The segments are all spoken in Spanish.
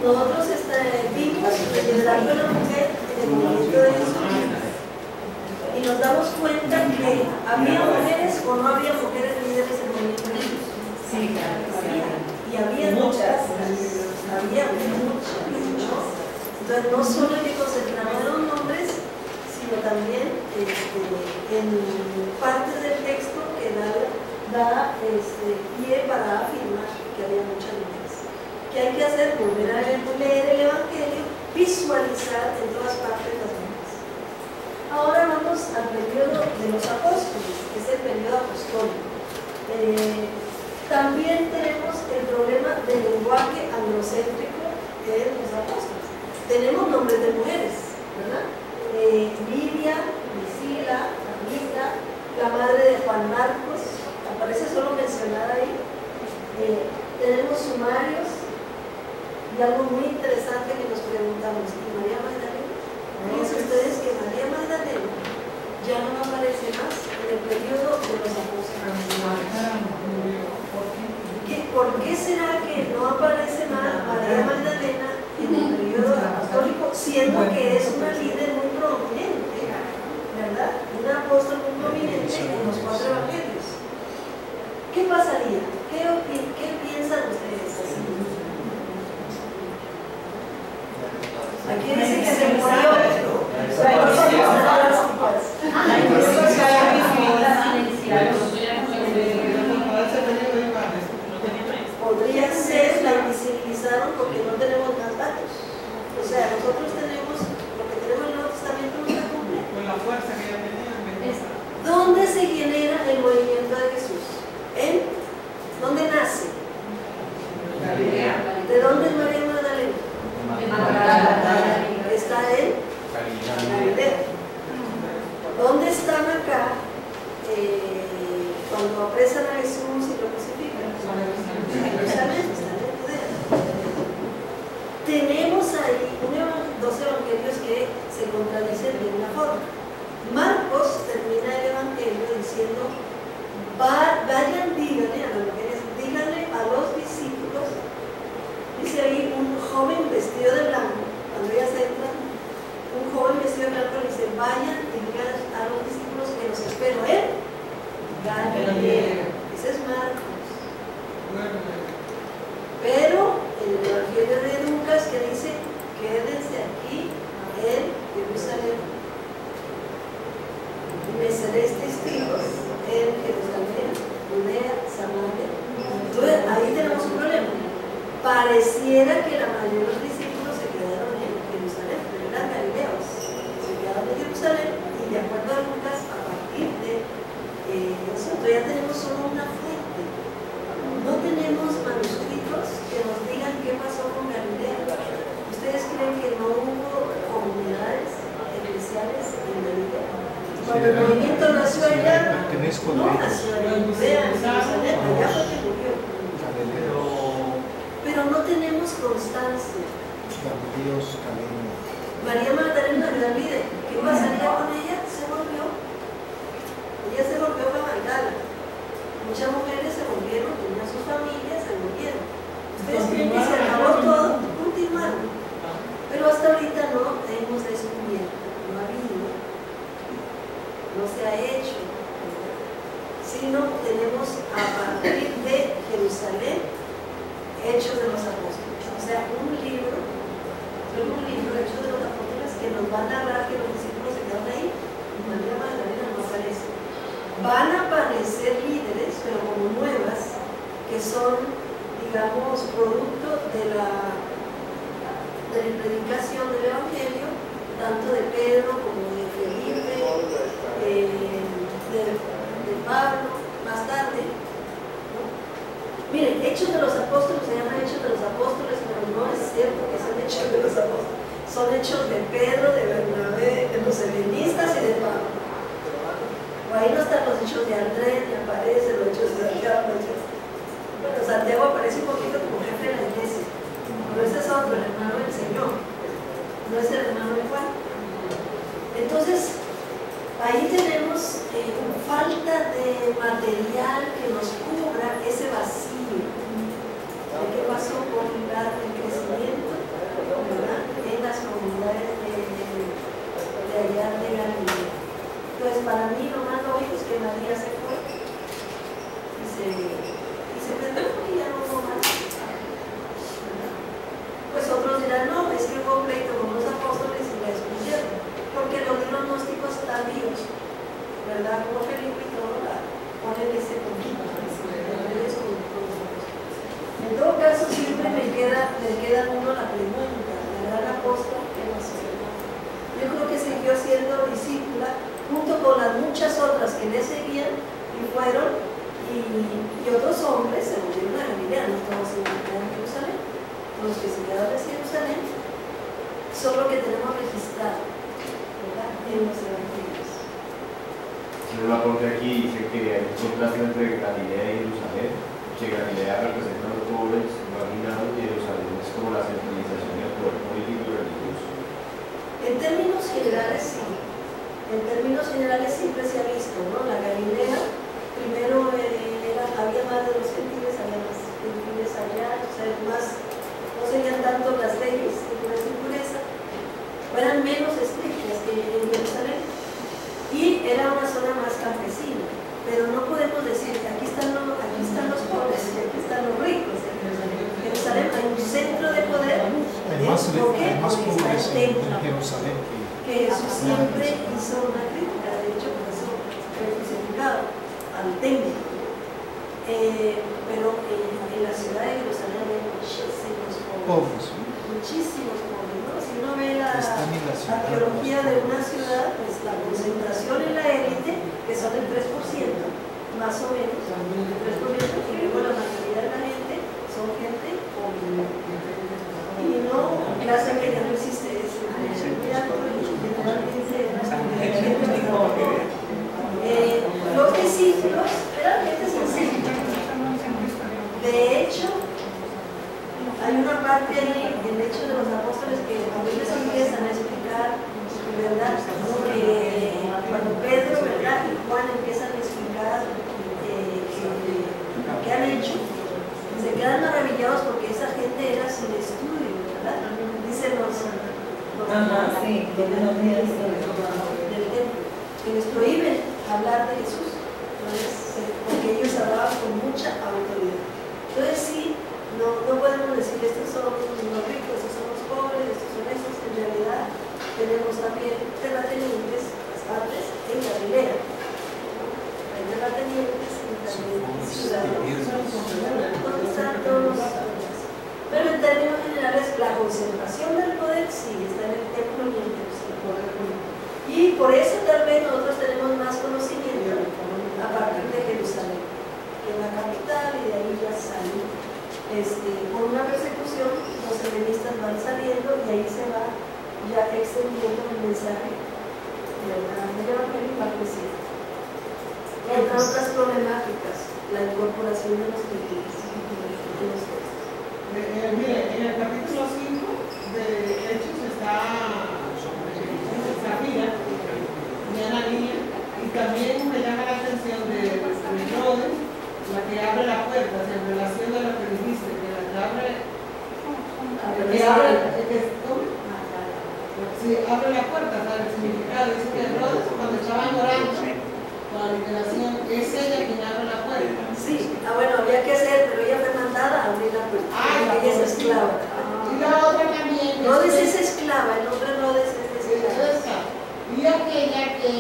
nosotros vimos el liderazgo de la mujer en el movimiento de Jesús y nos damos cuenta que había mujeres o no había mujeres líderes en el movimiento de Jesús. Sí, claro. Y había muchas, ¿no? Entonces no solo hay que concentrarnos en los nombres, sino también en partes del texto que da pie para afirmar que había muchas mujeres. ¿Qué hay que hacer? Volver a leer el Evangelio, visualizar en todas partes las mujeres. Ahora vamos al periodo de los apóstoles, que es el periodo apostólico. También tenemos el problema del lenguaje androcéntrico de los apóstoles. Tenemos nombres de mujeres, ¿verdad? Lidia, Priscila, Anita, la madre de Juan Marcos, aparece solo mencionada ahí. Tenemos sumarios y algo muy interesante que nos preguntamos: ¿y María Magdalena? Fíjense ustedes que María Magdalena ya no aparece más en el periodo de los apóstoles. ¿Por qué será que no aparece más María Magdalena en el periodo apostólico, siendo que es una líder muy prominente, ¿verdad? Un apóstol muy prominente en los 4 evangelios? ¿Qué pasaría? ¿Qué piensan ustedes? Aquí dice que se murió. Podría ser, la invisibilizaron porque no tenemos más datos. O sea, nosotros tenemos lo que tenemos en el Nuevo Testamento, no está completo. Con la fuerza que ya tenían. ¿Dónde se genera el movimiento de Jesús? ¿Dónde nace? ¿De dónde es María Magdalena? Está en Galilea. ¿Dónde están acá cuando apresan a Jesús y lo crucifican? Jerusalén, están en Judea. Tenemos ahí dos evangelios que se contradicen de una forma. Marcos termina el evangelio diciendo: vayan, díganle a las mujeres, díganle a los discípulos. Dice ahí un joven vestido de blanco, cuando ellas entran, un joven vestido de blanco le dice: vayan y digan a los discípulos que los espero en Galilea. Ese es Marcos. Pero en el evangelio de Lucas, que dice: quédense aquí en Jerusalén, me seréis testigos en Jerusalén, Judea, Samaria. Entonces ahí tenemos un problema. Pareciera que la mayoría de los discípulos se quedaron en Jerusalén, pero eran galileos, se quedaron en Jerusalén, y de acuerdo a Lucas, a partir de nosotros ya tenemos solo una fuente. No tenemos manuscritos que nos digan qué pasó con Galilea. ¿Ustedes creen que no hubo comunidades eclesiales en Galilea? Cuando el movimiento nació allá, no nació en Judea, en Jerusalén, allá fue que murió. Pero no tenemos constancia. María Magdalena era líder. ¿Qué pasaría con ella? Se volvió. Ella se volvió la Magdala. Muchas mujeres se volvieron, tenían sus familias, se volvieron. Ustedes creen que se acabó todo, continuaron. Pero hasta ahorita no hemos descubierto, no ha habido, no se ha hecho, sino tenemos a partir de Jerusalén Hechos de los Apóstoles. O sea, un libro, Hechos de los Apóstoles, que nos va a narrar que los discípulos se quedaron ahí y María Magdalena no aparece. Van a aparecer líderes, pero como nuevas, que son, digamos, producto de la predicación del Evangelio, tanto de Pedro como de Felipe, de Pablo, más tarde, ¿no? Miren, Hechos de los Apóstoles se llama Hechos de los Apóstoles, pero no es cierto que son Hechos de los Apóstoles, son Hechos de Pedro, de Bernabé, de los helenistas y de Pablo. Ahí no están los Hechos de Andrés, ni aparecen los Hechos de Santiago. Bueno, Santiago aparece un poquito como jefe de la iglesia, pero ese es otro, el hermano del Señor, no es el hermano de Juan. Entonces, ahí tenemos falta de material que nos cubra ese vacío de qué pasó con el crecimiento para mí lo más lógico es que María se fue y se perdió y ya no hubo más. Pues otros dirán, no, es que hubo un pleito con los apóstoles y la excluyeron, porque los gnósticos tardíos, ¿verdad? Como Felipe y todo, ponen ese poquito, en todo caso, siempre me queda uno la pregunta, el gran apóstol, ¿qué pasó? Yo creo que siguió siendo discípula, junto con las muchas otras que le seguían y fueron, y otros hombres se volvieron a Galilea, no todos se volvieron a Jerusalén. Los que se quedaron en Jerusalén son lo que tenemos registrado, ¿verdad?, en los evangelios. Si uno la pone aquí, dice que hay un contraste entre Galilea y Jerusalén, que Galilea representa a los pobres, marginados, y Jerusalén es como la centralización del poder político y religioso. En términos generales, sí. En términos generales siempre se ha visto, ¿no? La Galilea, primero había más de los gentiles, había más gentiles allá, o sea, no serían tanto las leyes de pureza, eran menos estrictas que en Jerusalén, y era una zona más campesina. Pero no podemos decir que aquí están los pobres y aquí están los ricos. En Jerusalén hay un centro de poder. Hay más pobres en Jerusalén que Jesús siempre hizo una crítica, de hecho, por eso fue crucificado al templo. Pero en la ciudad de Jerusalén hay muchísimos pobres. Muchísimos pobres, ¿no? Si uno ve la arqueología de una ciudad, pues la concentración en la élite, que son el 3%, más o menos, el 3%, y luego la mayoría de la gente son gente pobre. Y no, clase media no existe eso. Los discípulos eran gente sencilla. De hecho, hay una parte ahí, en Hechos de los Apóstoles, que cuando ellos empiezan a explicar, ¿verdad? Cuando Pedro, ¿verdad?, y Juan empiezan a explicar lo que han hecho, se quedan maravillados porque esa gente era sin estudio, ¿verdad? Dicen los del templo, que les prohíben hablar de Jesús, porque ellos hablaban con mucha autoridad. Entonces sí, no podemos decir estos son los ricos, estos son los pobres, estos son estos. En realidad tenemos también terratenientes bastantes en Galilea. Hay terratenientes en ciudades. Pero en términos generales, la concentración del poder sí está en el templo y en Jerusalén. Y por eso tal vez nosotros tenemos más conocimiento a partir de Jerusalén, que es la capital, y de ahí ya salió. Por una persecución, los helenistas van saliendo y ahí se va ya extendiendo el mensaje del Evangelio y va creciendo. Entre otras problemáticas, la incorporación de los gentiles. Mire, en el capítulo 5 de Hechos está Zafira y Ananías, y también me llama la atención de Herodes, la que abre la puerta, en relación a lo que dijiste, que la que abre la puerta, ¿sabes? El significado dice que Herodes, cuando estaban orando con la liberación, es ella quien abre la puerta. Sí, bueno, había que hacer, pero ella fue mandada a abrir la puerta. Ella es esclava. Y la otra también. Herodes es esclava, el nombre Herodes es esclava. Y aquella que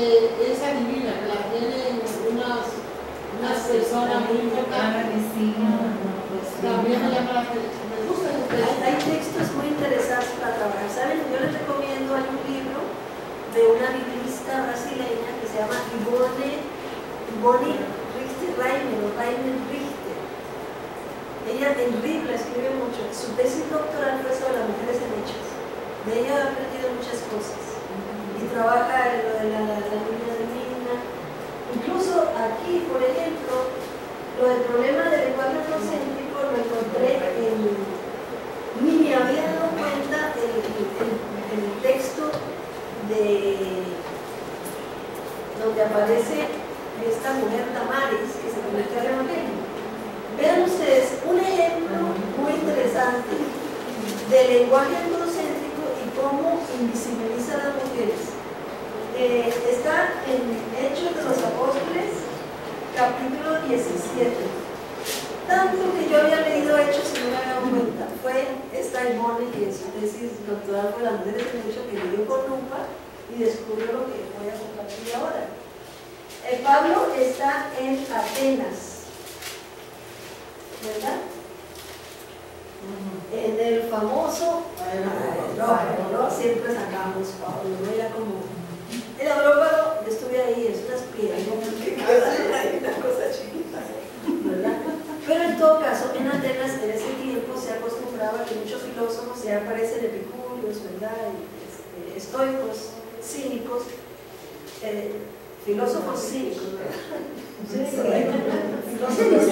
es adivina, que la tienen unas personas muy importantes. También me llama la atención. Me gusta Hay textos muy interesantes para trabajar. ¿Saben? Yo les recomiendo, hay un libro de una biblista brasileña que se llama Ivone Rainer Richter. Ella en Biblia escribe mucho. Su tesis doctoral fue sobre las mujeres en hechos. De ella he aprendido muchas cosas. Y trabaja en lo de la línea de Mina. Incluso aquí, por ejemplo, lo del problema del lenguaje eurocéntrico lo encontré ni me había dado cuenta el texto donde aparece esta mujer Tamaris que se convirtió al Evangelio. Vean ustedes un ejemplo muy interesante del lenguaje eurocéntrico y cómo invisibiliza a las mujeres. Está en Hechos de los Apóstoles, capítulo 17. Tanto que yo había leído Hechos y no me había dado cuenta. Fue esta Ivone, que en su tesis doctoral fue la mujer de mucho, que leyó con lupa y descubrió lo que voy a compartir ahora. Pablo está en Atenas, ¿verdad? En el famoso aerópago, siempre sacamos Pablo, ¿no? Era como el aerópago, yo estuve ahí, es unas piedras que quedan ahí, una cosa chiquita, ¿verdad? Pero en todo caso, en Atenas en ese tiempo se acostumbraba que muchos filósofos, ya aparecen epicúreos, ¿verdad? Y, estoicos, cínicos, filósofos cínicos, ¿verdad? Filósofos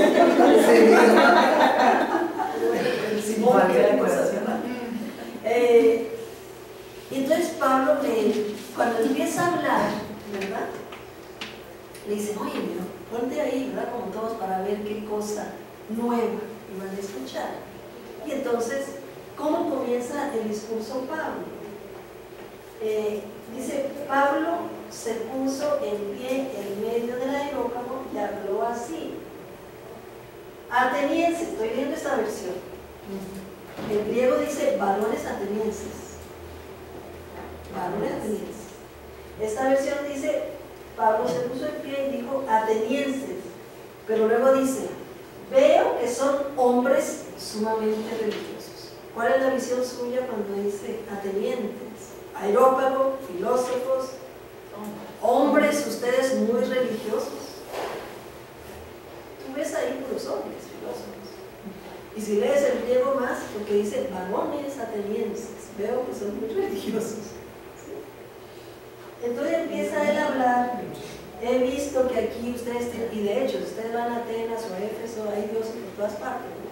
y entonces Pablo, cuando empieza a hablar, ¿verdad? Le dice, oye, mira, ponte ahí, ¿verdad? Como todos para ver qué cosa nueva iban a escuchar. Y entonces, ¿cómo comienza el discurso Pablo? Dice, Pablo se puso en pie en medio del aerópago y habló así. Atenienses, estoy leyendo esta versión. El griego dice varones atenienses. Varones atenienses. Esta versión dice, Pablo se puso en pie y dijo atenienses. Pero luego dice, veo que son hombres sumamente religiosos. ¿Cuál es la visión suya cuando dice atenientes? Aerópago, filósofos, hombres, ustedes muy religiosos. Tú ves ahí puros hombres filósofos. Y si lees el griego más, porque dice varones atenienses, veo que son muy religiosos. ¿Sí? Entonces empieza él a hablar. He visto que aquí ustedes, y de hecho, ustedes van a Atenas o a Éfeso, hay dioses por todas partes, ¿no?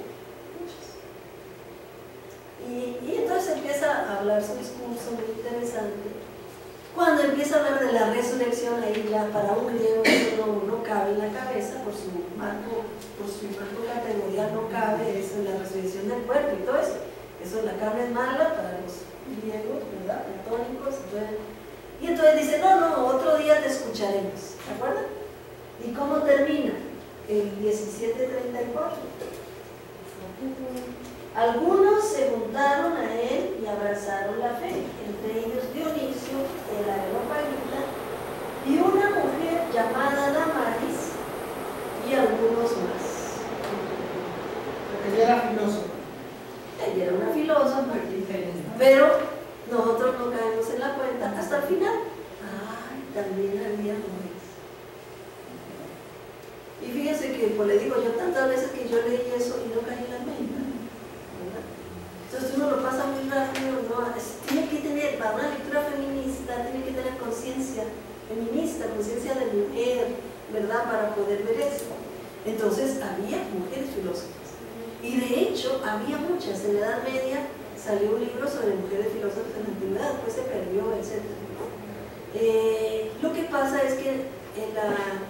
Y entonces empieza a hablar su discurso muy interesante. Cuando empieza a hablar de la resurrección, ahí ya para un griego eso no cabe en la cabeza, por su marco categorial no cabe eso en la resurrección del cuerpo y todo eso. Eso, la carne es mala para los griegos, ¿verdad? Platónicos. Y entonces dice, no, otro día te escucharemos. ¿Se acuerdan? ¿Y cómo termina? El 17:34. Algunos se juntaron a él y abrazaron la fe, entre ellos Dionisio, el areopagita, y una mujer llamada Damaris, y algunos más. Ella era filósofa. Ella era una filósofa, pero nosotros no caemos en la cuenta hasta el final. Ay, también había mujeres. Y fíjense que, pues le digo yo tantas veces que yo leí eso y no caí en la cuenta. Entonces uno lo pasa muy rápido, ¿no? Tiene que tener, para una lectura feminista, tiene que tener conciencia feminista, conciencia de mujer, ¿verdad? Para poder ver eso. Entonces había mujeres filósofas. Y de hecho había muchas. En la Edad Media salió un libro sobre mujeres filósofas en la antigüedad, después se perdió, etc. Lo que pasa es que en la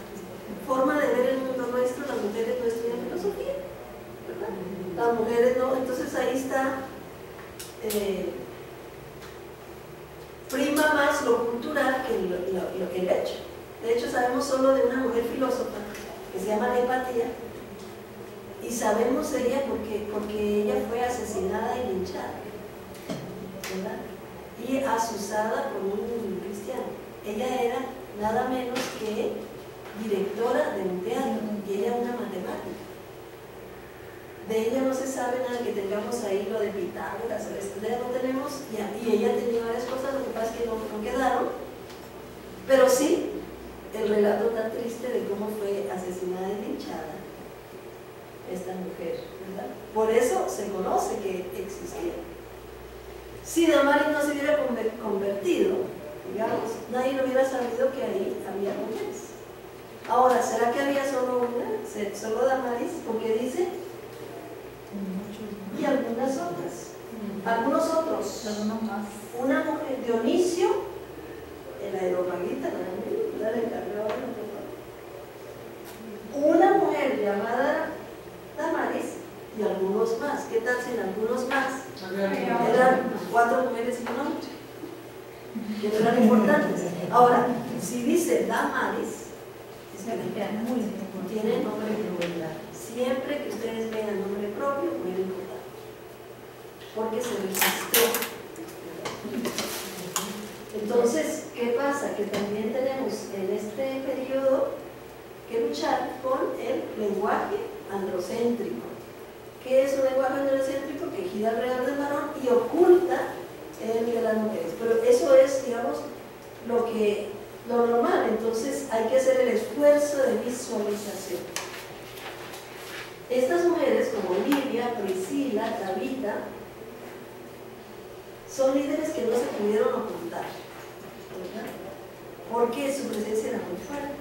forma de ver el mundo nuestro, las mujeres no estudian filosofía, ¿verdad? Las mujeres no, entonces ahí está, prima más lo cultural que el hecho. De hecho sabemos solo de una mujer filósofa que se llama Nepatía, y sabemos de ella porque ella fue asesinada y linchada, ¿verdad? Y asusada por un cristiano. Ella era nada menos que directora de un teatro y ella una matemática. De ella no se sabe nada, que tengamos ahí lo de Pitágoras, ya no tenemos, y ella tenía varias cosas, lo que pasa es que no quedaron, pero sí el relato tan triste de cómo fue asesinada y linchada esta mujer, ¿verdad? Por eso se conoce que existía. Si Damaris no se hubiera convertido, digamos, nadie no hubiera sabido que ahí había mujeres. Ahora, ¿será que había solo una? ¿Solo Damaris? Porque dice y algunas otras, algunos otros, una mujer, Dionisio, el aeropagita, una mujer llamada Damaris y algunos más. ¿Qué tal si en algunos más eran 4 mujeres y un hombre? que no eran importantes. Ahora, si dice Damaris, tiene nombre propio. Siempre que ustedes vean nombre propio, muy importante, porque se registró. Entonces, ¿qué pasa? Que también tenemos en este periodo que luchar con el lenguaje androcéntrico. ¿Qué es un lenguaje androcéntrico? Que gira alrededor del varón y oculta el de las mujeres. Pero eso es, digamos, lo normal. Entonces hay que hacer el esfuerzo de visualización. Estas mujeres, como Livia, Priscila, Tabita, son líderes que no se pudieron ocultar, ¿verdad? Porque su presencia era muy fuerte.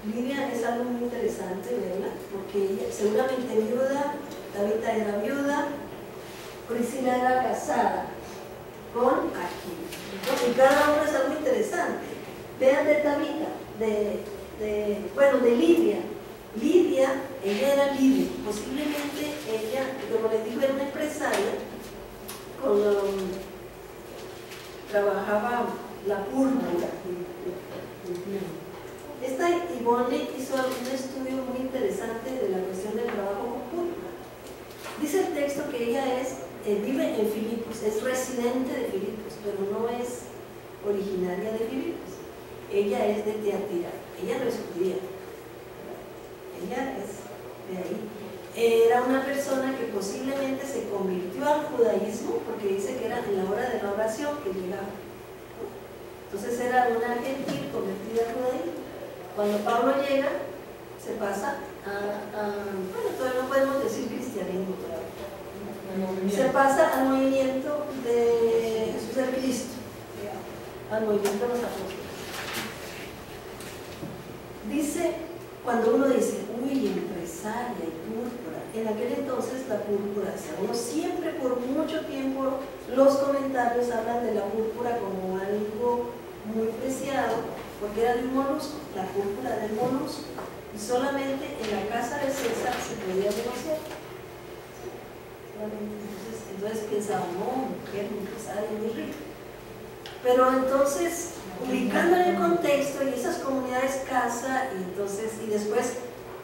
Livia es algo muy interesante, ¿verdad? Porque ella seguramente viuda, Tabita era viuda, Priscila era casada con Aquila. Y cada uno es algo interesante. Vean de Tabita, de Livia. Livia, ella era líder. Posiblemente ella, como les digo, era una empresaria, trabajaba la púrpura. Esta Ivone hizo un estudio muy interesante de la cuestión del trabajo con púrpura. Dice el texto que ella vive en Filipos, es residente de Filipos, pero no es originaria de Filipos. Ella es de Teatira, ella no es judía, ella es de ahí. Era una persona que posiblemente se convirtió al judaísmo, porque dice que era en la hora de la oración que llegaba. Entonces era una gentil convertida al judaísmo. Cuando Pablo llega, se pasa bueno, todavía no podemos decir cristianismo todavía. Se pasa al movimiento de Jesús el Cristo, al movimiento de los apóstoles. Dice, cuando uno dice, uy, empresaria y púrpura, en aquel entonces la púrpura, uno siempre por mucho tiempo los comentarios hablan de la púrpura como algo muy preciado, porque era de un molusco, la púrpura del molusco, y solamente en la casa de César se podía negociar. Entonces pensaba, no, mujer, empresaria, muy rica. Pero entonces, ubicando en el contexto, y esas comunidades casa, y después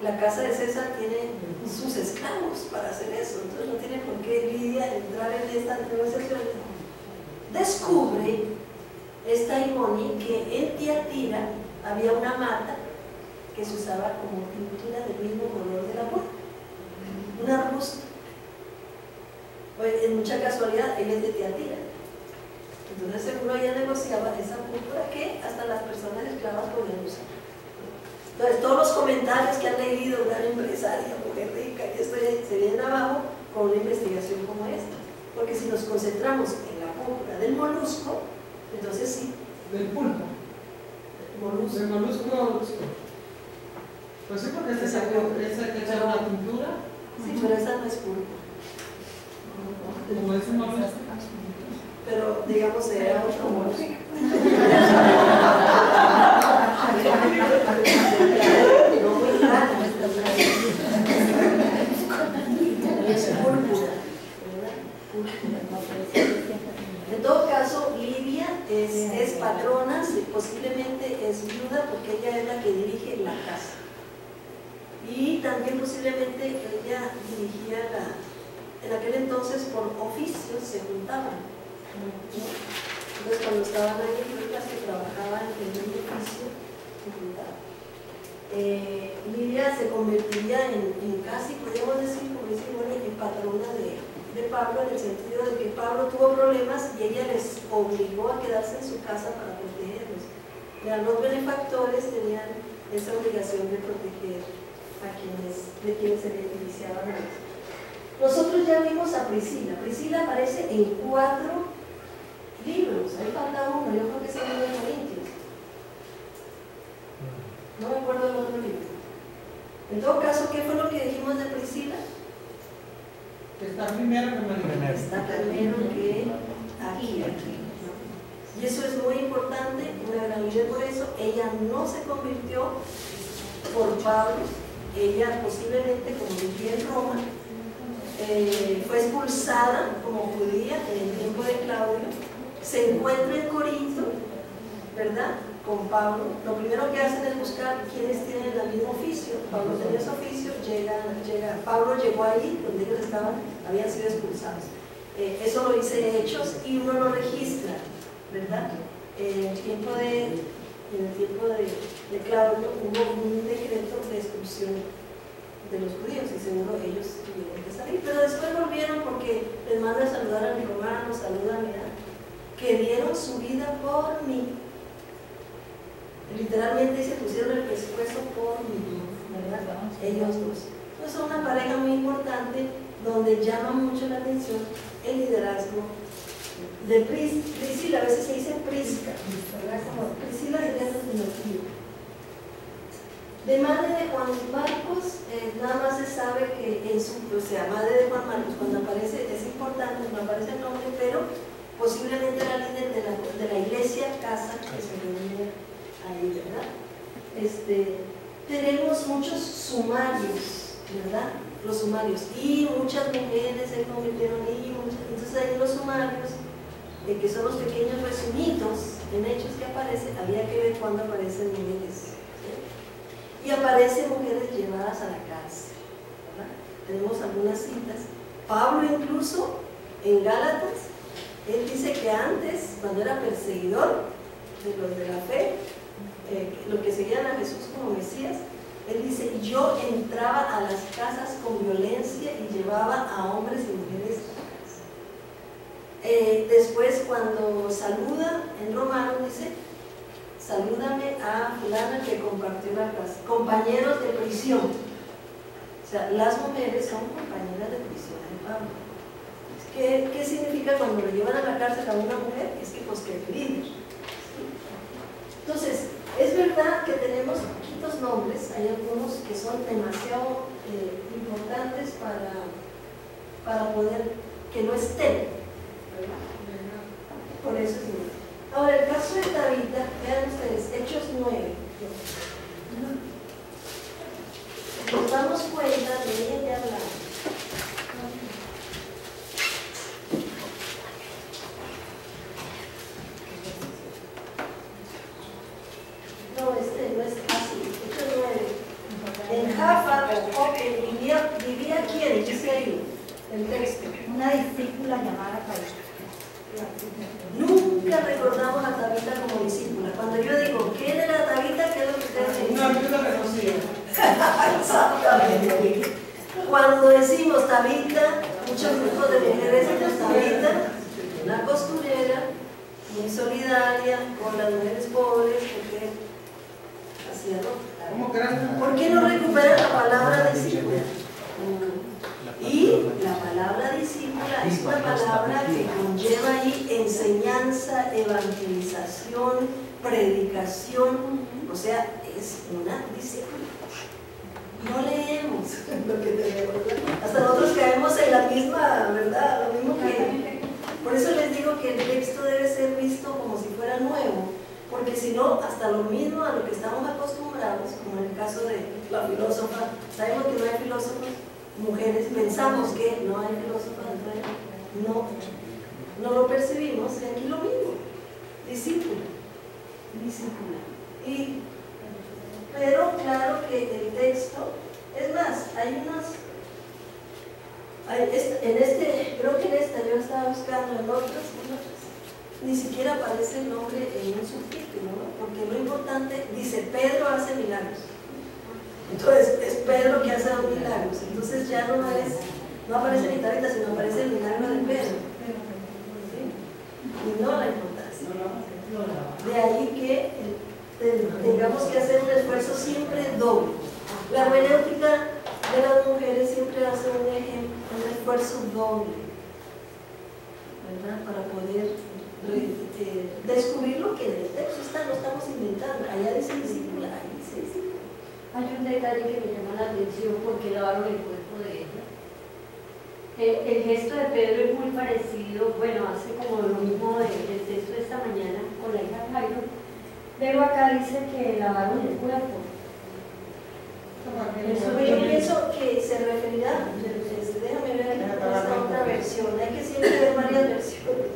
la casa de César tiene sus esclavos para hacer eso, entonces no tiene por qué Lidia entrar en esta negociación. Descubre esta Ivone que en Tiatira había una mata que se usaba como pintura del mismo color de la púrpura, un arbusto. En mucha casualidad, él es de Tiatira. Entonces seguro ella negociaba esa púrpura que hasta las personas esclavas podían usar. Entonces todos los comentarios que han leído una empresaria, mujer rica, y esto se vienen abajo con una investigación como esta. Porque si nos concentramos en la púrpura del molusco, entonces sí. Del pulpo. Molusco. Del molusco. Pues sí, porque esa que echa una pintura. Sí, pero esa no es pulpo. Como es un molusco. Pero digamos era otro molusco. No muy grande. Es púrpura. En todo caso, Livia es patrona, posiblemente es viuda porque ella es la que dirige la casa. Y también posiblemente ella dirigía en aquel entonces por oficios se juntaban. Entonces cuando estaban ahí, las que trabajaban en un oficio se juntaban. Livia se convertiría en casi, podríamos decir, como dice Ivone, en patrona de Pablo, en el sentido de que Pablo tuvo problemas y ella les obligó a quedarse en su casa para protegerlos. Los benefactores tenían esa obligación de proteger de quienes se beneficiaban de eso. Nosotros ya vimos a Priscila. Priscila aparece en 4 libros, ahí falta uno, yo creo que es el libro de Corintios. No me acuerdo del otro libro. En todo caso, ¿qué fue lo que dijimos de Priscila? Está primero que María. Está primero que aquí. Y eso es muy importante, una gran líder por eso. Ella no se convirtió por Pablo, ella posiblemente, como vivía en Roma, fue expulsada como judía en el tiempo de Claudio, se encuentra en Corinto ¿verdad? Con Pablo, lo primero que hacen es buscar quienes tienen el mismo oficio. Pablo tenía ese oficio, Pablo llegó ahí donde ellos habían sido expulsados. Eso lo dice Hechos y uno lo registra, ¿verdad? En el tiempo de Claudio hubo un decreto de expulsión de los judíos y seguro ellos tuvieron que salir, pero después volvieron porque les manda a saludar a mis romanos, salúdame, que dieron su vida por mí. Literalmente se pusieron el pescuezo por mí, ¿verdad? Ellos dos. Entonces son una pareja muy importante donde llama mucho la atención el liderazgo de Priscila, a veces se dice Prisca, ¿verdad? Como Priscila de diminutivo. De madre de Juan Marcos, nada más se sabe que en su, o sea, madre de Juan Marcos, cuando aparece, es importante, no aparece el nombre, pero posiblemente era líder de la iglesia casa que se reunía ahí, ¿verdad? Tenemos muchos sumarios, ¿verdad? Los sumarios, y muchas mujeres se convirtieron ahí, entonces ahí los sumarios, que son los pequeños resumitos en hechos que aparecen, había que ver cuándo aparecen mujeres, ¿sí? Y aparecen mujeres llevadas a la cárcel, ¿verdad? Tenemos algunas citas. Pablo incluso en Gálatas, él dice que antes, cuando era perseguidor de los de la fe, lo que seguían a Jesús como Mesías, él dice, yo entraba a las casas con violencia y llevaba a hombres y mujeres a la cárcel. Después cuando saluda en Romanos dice, salúdame a fulana que compartió la casa, compañeros de prisión. O sea, las mujeres son compañeras de prisión de Pablo. ¿Qué significa cuando le llevan a la cárcel a una mujer? Es que pues que es líder. Entonces, es verdad que tenemos poquitos nombres, hay algunos que son demasiado importantes para poder que no estén, ¿verdad? Por eso es importante. Ahora, el caso de Tabita, vean ustedes, Hechos 9. Nos damos cuenta de ella hablar. No es así. Hechos 9. En Jaffa o Jope vivía quién, dice ahí, el texto. Una discípula llamada Tabita. Nunca recordamos a Tabita como discípula. Cuando yo digo, ¿quién era Tabita? ¿Qué es lo que ustedes dicen? Una viuda reconocida. Exactamente. Cuando decimos Tabita, muchos grupos de mujeres dicen Tabita, una costurera, muy solidaria con las mujeres pobres, porque hacía ropa. ¿Cómo creen? ¿Por qué no recuperan la palabra discípula? Y la palabra discípula es una palabra que conlleva ahí enseñanza, evangelización, predicación, o sea, es una discípula. No leemos lo que tenemos, ¿verdad? Hasta nosotros caemos en la misma, ¿verdad? Lo mismo que... Por eso les digo que el texto debe ser visto como si fuera nuevo, porque si no, hasta lo mismo a lo que estamos acostumbrados, como en el caso de la filósofa, sabemos que no hay filósofos mujeres, pensamos que no hay filósofas, no lo percibimos, y aquí lo mismo, discípula. Pero claro que el texto, es más, hay unos, creo que en esta yo estaba buscando, en otras, ni siquiera aparece el nombre en un subtítulo, ¿no? Porque lo importante, dice, Pedro hace milagros. Entonces, es Pedro que hace los milagros. Entonces ya no aparece ni Tabita, sino aparece el milagro de Pedro. ¿Sí? Y no la importancia. De ahí que tengamos que hacer un esfuerzo siempre doble. La hermenéutica de las mujeres siempre hace un esfuerzo doble, ¿verdad? Para poder descubrir lo que en el texto está, no estamos inventando. Allá dice discípula, ahí dice discípula. Hay un detalle que me llama la atención porque lavaron el cuerpo de ella. El gesto de Pedro es muy parecido, bueno, hace como lo mismo del texto de esta mañana con la hija de Jairo, pero acá dice que lavaron el cuerpo. Yo pienso que se referirá, déjame ver esta otra versión, hay que siempre ver varias versiones.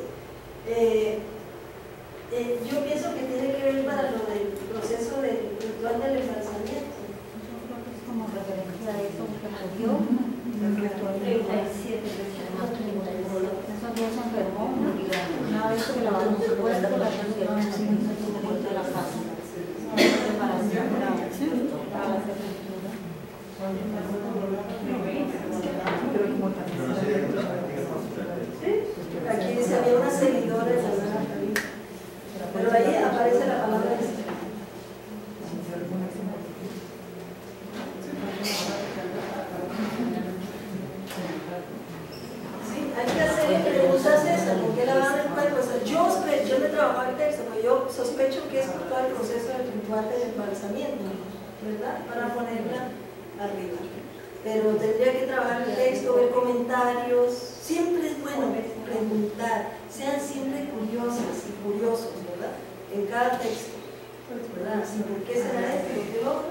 yo pienso que tiene que ver para lo del proceso del ritual del embalsamiento. Es como referencia a eso que murió, el ritual 37 esos días se enfermó, una vez que lavaron su cuerpo, la pusieron en de la casa. Preparación para la sepultura. Aquí dice, había una seguidora de la pero ahí aparece la palabra de hay que hacerle preguntas esas, ¿por qué lavaban el cuerpo? O sea, yo me trabajaba el texto, pero yo sospecho que es por todo el proceso del ritual del embalsamiento, ¿verdad? Para ponerla arriba. Pero tendría que trabajar el texto, ver comentarios. Siempre es bueno preguntar, sean siempre curiosas y curiosos, ¿verdad? En cada texto, ¿verdad? Así, ¿por qué será esto? ¿Por qué el otro?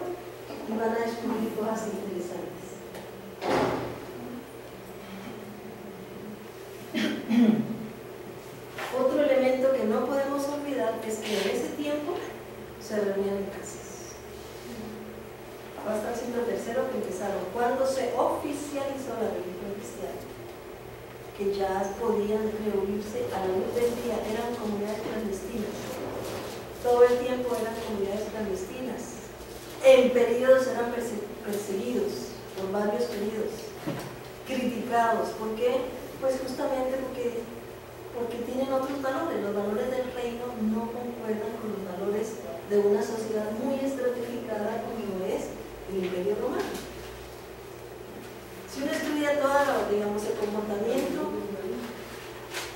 Y van a descubrir cosas interesantes. Otro elemento que no podemos olvidar es que en ese tiempo se reunían en casas. Va a estar siendo el tercero que empezaron. Cuando se oficializó la religión cristiana, que ya podían reunirse a la luz del día, eran comunidades clandestinas. Todo el tiempo eran comunidades clandestinas. En periodos eran perseguidos, por varios periodos, criticados. ¿Por qué? Pues justamente porque tienen otros valores. Los valores del reino no concuerdan con los valores de una sociedad muy estratificada como es el Imperio Romano. Si uno estudia todo, digamos, el comportamiento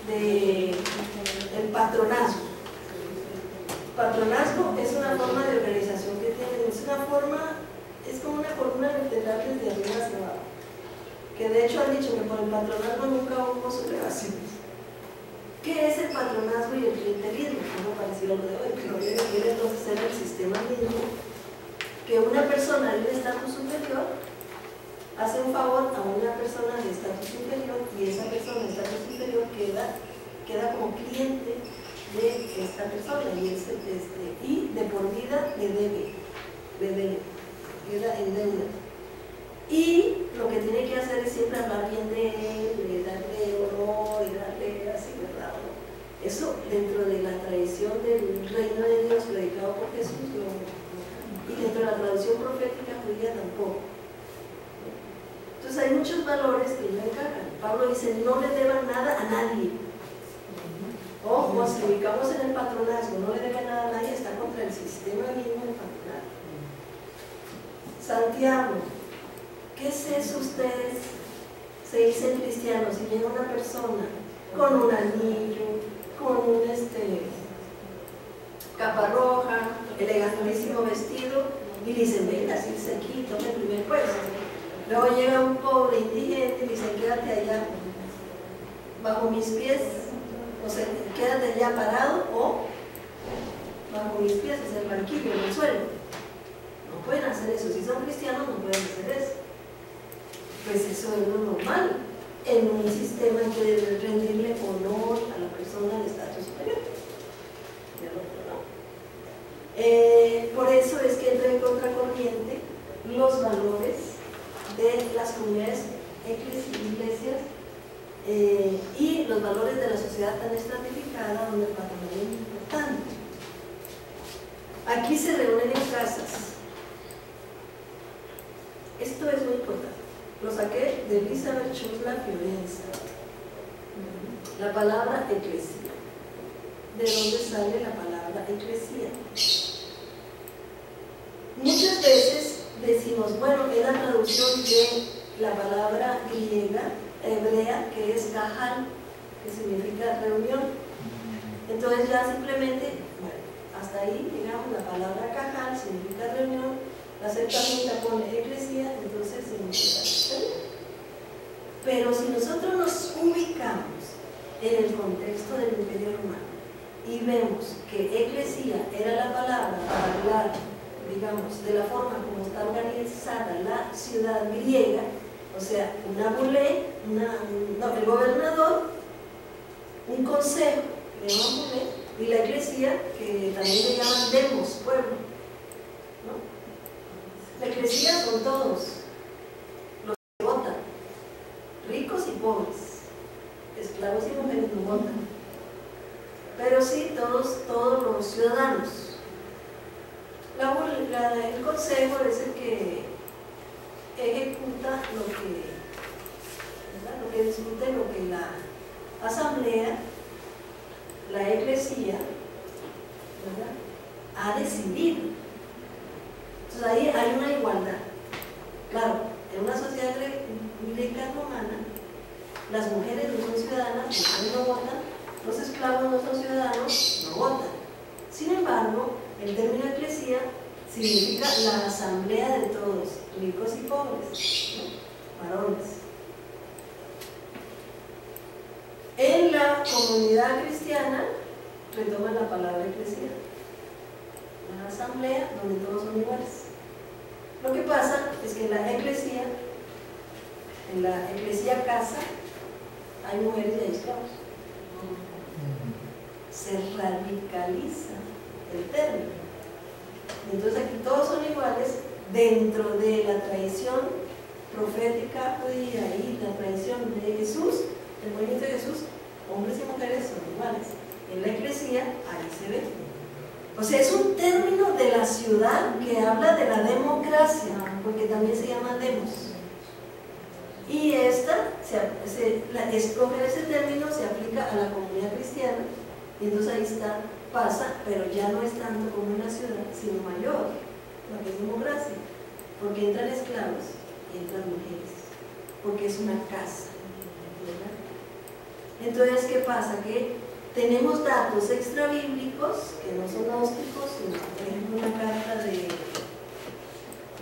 del patronazgo. Patronazgo es una forma de organización que tienen, es como una columna vertebral desde arriba hacia abajo. Que de hecho han dicho que por el patronazgo nunca hubo sublevaciones. ¿Qué es el patronazgo y el clientelismo? Como parecido a lo de hoy, que hoy requiere entonces ser el sistema mismo, que una persona de un estatus superior hace un favor a una persona de estatus inferior y esa persona de estatus inferior queda como cliente de esta persona y de por vida le debe, queda en deuda. Y lo que tiene que hacer es siempre hablar bien de él, darle honor y darle así, ¿verdad? Eso dentro de la tradición del reino de Dios predicado por Jesús y dentro de la tradición profética judía tampoco. Entonces hay muchos valores que no encajan. Pablo dice, no le deban nada a nadie. Ojo, si ubicamos en el patronazgo, no le deben nada a nadie, está contra el sistema mismo del patronazgo. Santiago, ¿qué es eso ustedes? Se dicen cristianos y llega una persona con un anillo, con un capa roja, elegantísimo vestido, y dicen, venga, siéntese aquí, tome el primer puesto. Luego llega un pobre indigente y dice, quédate allá bajo mis pies, o sea, quédate allá parado o bajo mis pies, es el banquillo en el suelo. No pueden hacer eso, si son cristianos no pueden hacer eso. Pues eso es lo normal en un sistema en que debe rendirle honor a la persona de estatus superior. Por eso es que entra en contracorriente los valores de las comunidades iglesias y los valores de la sociedad tan estratificada donde el patrimonio es importante. Aquí se reúnen en casas. Esto es muy importante. Lo saqué de Elizabeth Chusla Fiorenza. La palabra eclesia. ¿De dónde sale la palabra eclesia? Muchas veces decimos, bueno, es la traducción de la palabra griega, hebrea, que es kahal, que significa reunión. Entonces ya simplemente, bueno, hasta ahí, digamos, la palabra kahal significa reunión, la Septuaginta pone eclesia, entonces significa reunión. Pero si nosotros nos ubicamos en el contexto del Imperio Romano y vemos que eclesia era la palabra para hablar, digamos, de la forma como está organizada la ciudad griega, o sea, una bulé, el gobernador, un consejo, que le llaman bulé, Y la eclesía, que también le llaman demos, pueblo, ¿no? La eclesía son todos los que votan, ricos y pobres, esclavos y mujeres no votan, pero sí todos los ciudadanos. El consejo es el que ejecuta lo que discute, lo que la asamblea, la eclesía, ¿verdad?, ha decidido. Entonces ahí hay una igualdad. Claro, en una sociedad greca romana, las mujeres no son ciudadanas, las mujeres no votan, los esclavos no son ciudadanos, no votan. Sin embargo, el término eclesía significa la asamblea de todos, ricos y pobres, ¿no?, varones. En la comunidad cristiana retoma la palabra eclesía, una asamblea donde todos son iguales. Lo que pasa es que en la eclesía casa, hay mujeres y hay esclavos. Se radicaliza el término. Entonces aquí todos son iguales dentro de la tradición profética judía y la tradición de Jesús. El movimiento de Jesús, hombres y mujeres son iguales. En la eclesía, ahí se ve. O sea, es un término de la ciudad que habla de la democracia, porque también se llama demos. Y escoger ese término se aplica a la comunidad cristiana, y entonces ahí está, pasa, pero ya no es tanto como una ciudad, sino mayor, lo que es democracia, porque entran esclavos y entran mujeres, porque es una casa, ¿verdad? Entonces, ¿qué pasa? Que tenemos datos extrabíblicos que no son gnósticos, sino por ejemplo una carta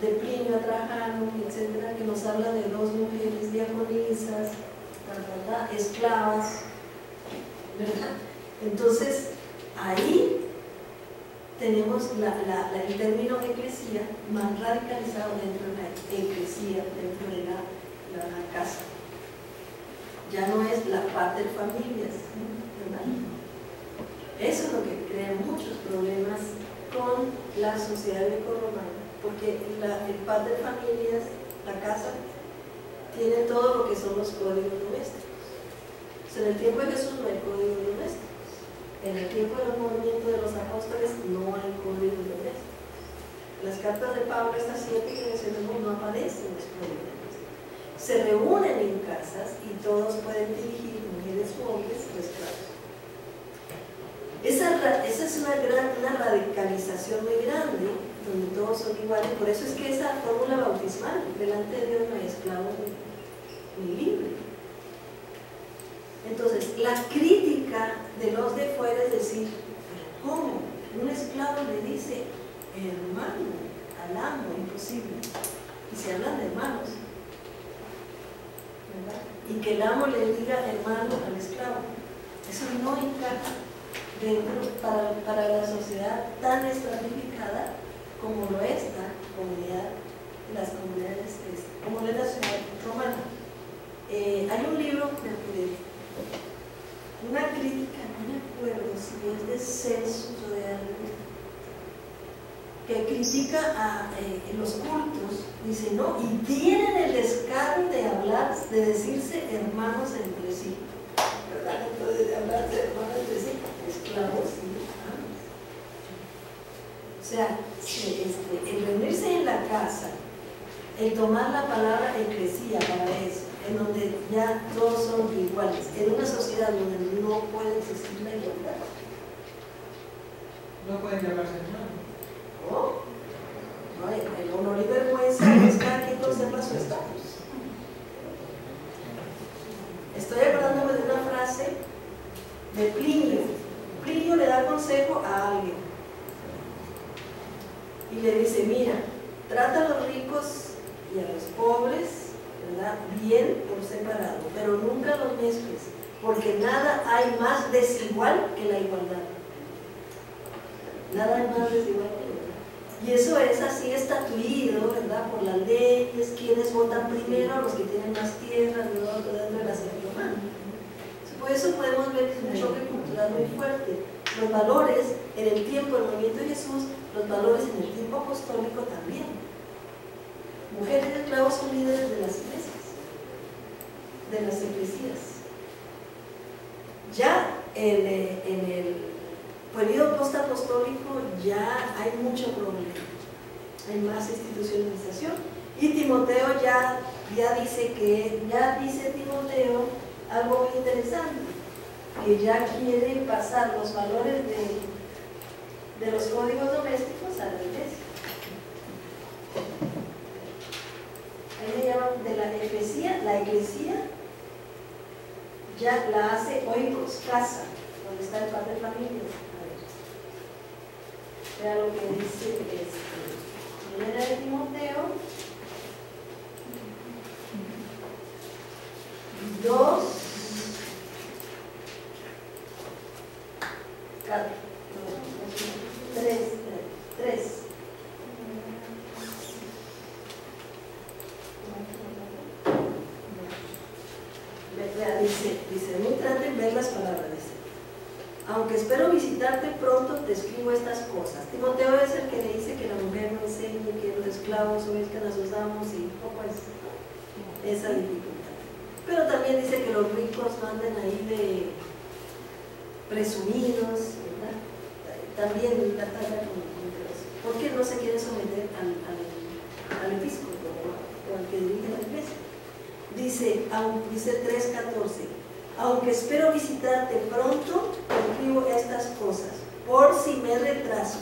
de Plinio a Trajano, etcétera, que nos habla de 2 mujeres diaconisas, esclavas, ¿verdad? Entonces, ahí tenemos el término eclesía más radicalizado dentro de la eclesía, dentro de la casa. Ya no es la pater familias, ¿verdad? Eso es lo que crea muchos problemas con la sociedad grecorromana, porque el pater familias, la casa, tiene todo lo que son los códigos domésticos. O sea, en el tiempo de Jesús no hay códigos domésticos. En el tiempo del movimiento de los apóstoles no hay códigos domésticos. Las cartas de Pablo, estas 7 que mencionamos, no aparecen los códigos domésticos. Se reúnen en casas y todos pueden dirigir, mujeres u hombres o esclavos. Esa es una radicalización muy grande, donde todos son iguales. Por eso es que esa fórmula bautismal, delante de Dios no hay esclavo ni libre. Entonces, la crítica de los de fuera es decir, ¿cómo? Un esclavo le dice hermano al amo, imposible. Y se hablan de hermanos, ¿verdad? Y que el amo le diga hermano al esclavo. Eso no encaja dentro para la sociedad tan estratificada como lo es la comunidad, las comunidades, como lo es la ciudad romana. Hay un libro una crítica, no me acuerdo si es de Celsus o de algo, que critica a los cultos, dice, no, y tienen el descaro de hablar, de decirse hermanos entre sí, ¿verdad? Entonces, de hablar de hermanos entre sí, esclavos y amos. O sea, el reunirse en la casa, el tomar la palabra eclesía para eso, en donde ya todos son iguales, en una sociedad donde no puede existir la igualdad. No pueden llamarse hermanos. No, el honor y vergüenza es cada quien conserva su estatus. Estoy acordándome de una frase de Plinio. Plinio le da consejo a alguien y le dice, mira, trata a los ricos y a los pobres, ¿verdad?, bien por separado, pero nunca los mezcles, porque nada hay más desigual que la igualdad. Nada hay más desigual que la igualdad. Y eso es así estatuido, ¿verdad?, por las leyes, quienes votan primero, los que tienen más tierra, luego dentro de la sociedad romana. Por eso podemos ver que es un choque cultural muy fuerte. Los valores en el tiempo del movimiento de Jesús, los valores en el tiempo apostólico también. Mujeres y esclavos son líderes de las iglesias, de las eclesías. Ya en el periodo postapostólico ya hay mucho problema, hay más institucionalización, y Timoteo ya dice Timoteo algo muy interesante, que ya quiere pasar los valores de los códigos domésticos a la iglesia. Ahí le llaman de la iglesia ya la hace oikos, casa, donde está el padre de familia. A ver, vea lo que dice Primera de Timoteo 2, 3. Dice, muy traten ver las palabras, dice, aunque espero visitarte pronto, te escribo estas cosas. Timoteo es el que le dice que la mujer no enseñe, que los esclavos obedezcan a sus amos y poco esa dificultad. Pero también dice que los ricos no anden ahí de presumidos, ¿verdad? También la talla con eso. Porque no se quiere someter al episcopo o al que dirige la iglesia. Dice 3:14, aunque espero visitarte pronto, te escribo estas cosas, por si me retraso,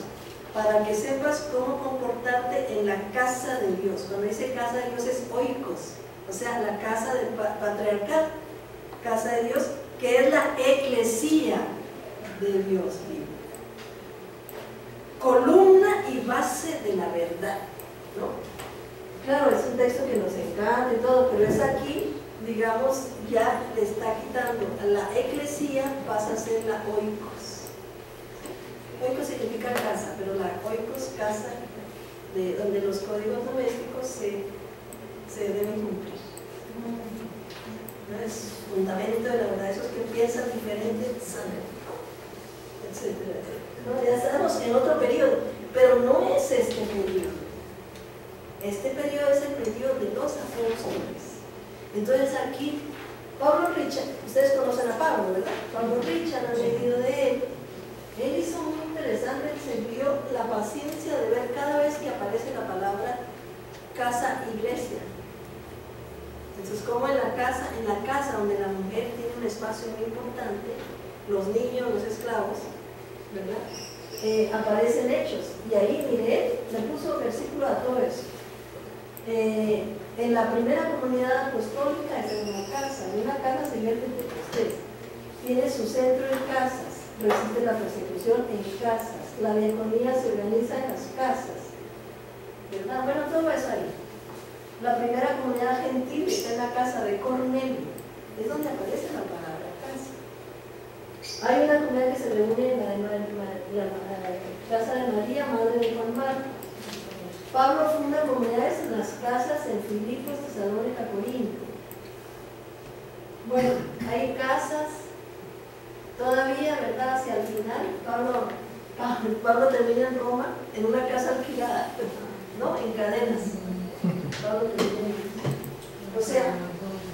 para que sepas cómo comportarte en la casa de Dios. Cuando dice casa de Dios es oikos, o sea, la casa del patriarcal, casa de Dios, que es la eclesía de Dios vivo. Columna y base de la verdad, ¿no? Claro, es un texto que nos encanta y todo, pero es aquí, digamos, ya le está quitando a la eclesía, pasa a ser la oikos. Oikos significa casa, pero la oikos, casa, donde los códigos domésticos se deben cumplir. ¿No? Es fundamento de la verdad, esos que piensan diferente, saben, etcétera, etcétera. ¿No? Ya estamos en otro periodo, pero no es este periodo. Este periodo es el periodo de los apóstoles. Entonces aquí, Pablo Richard, ustedes conocen a Pablo, ¿verdad? Pablo Richard, han leído de él. Él hizo muy interesante, él se vio la paciencia de ver cada vez que aparece la palabra casa, iglesia. Entonces, como en la casa donde la mujer tiene un espacio muy importante, los niños, los esclavos, ¿verdad? Aparecen hechos. Y ahí, mire, le puso versículo a todo eso. En la primera comunidad apostólica es en una casa se vierte en Pentecostés, tiene su centro en casas, resiste la persecución en casas, la diaconía se organiza en las casas, ¿verdad? Bueno, todo eso ahí. La primera comunidad gentil está en la casa de Cornelio, es donde aparece la palabra casa. Hay una comunidad que se reúne en la casa de María, madre de Juan Marcos. Pablo funda comunidades en las casas en Filipos, Tesalónica, Corinto. Bueno, hay casas todavía, ¿verdad? Hacia el final, Pablo termina en Roma en una casa alquilada, ¿no? En cadenas. Pablo termina en... O sea,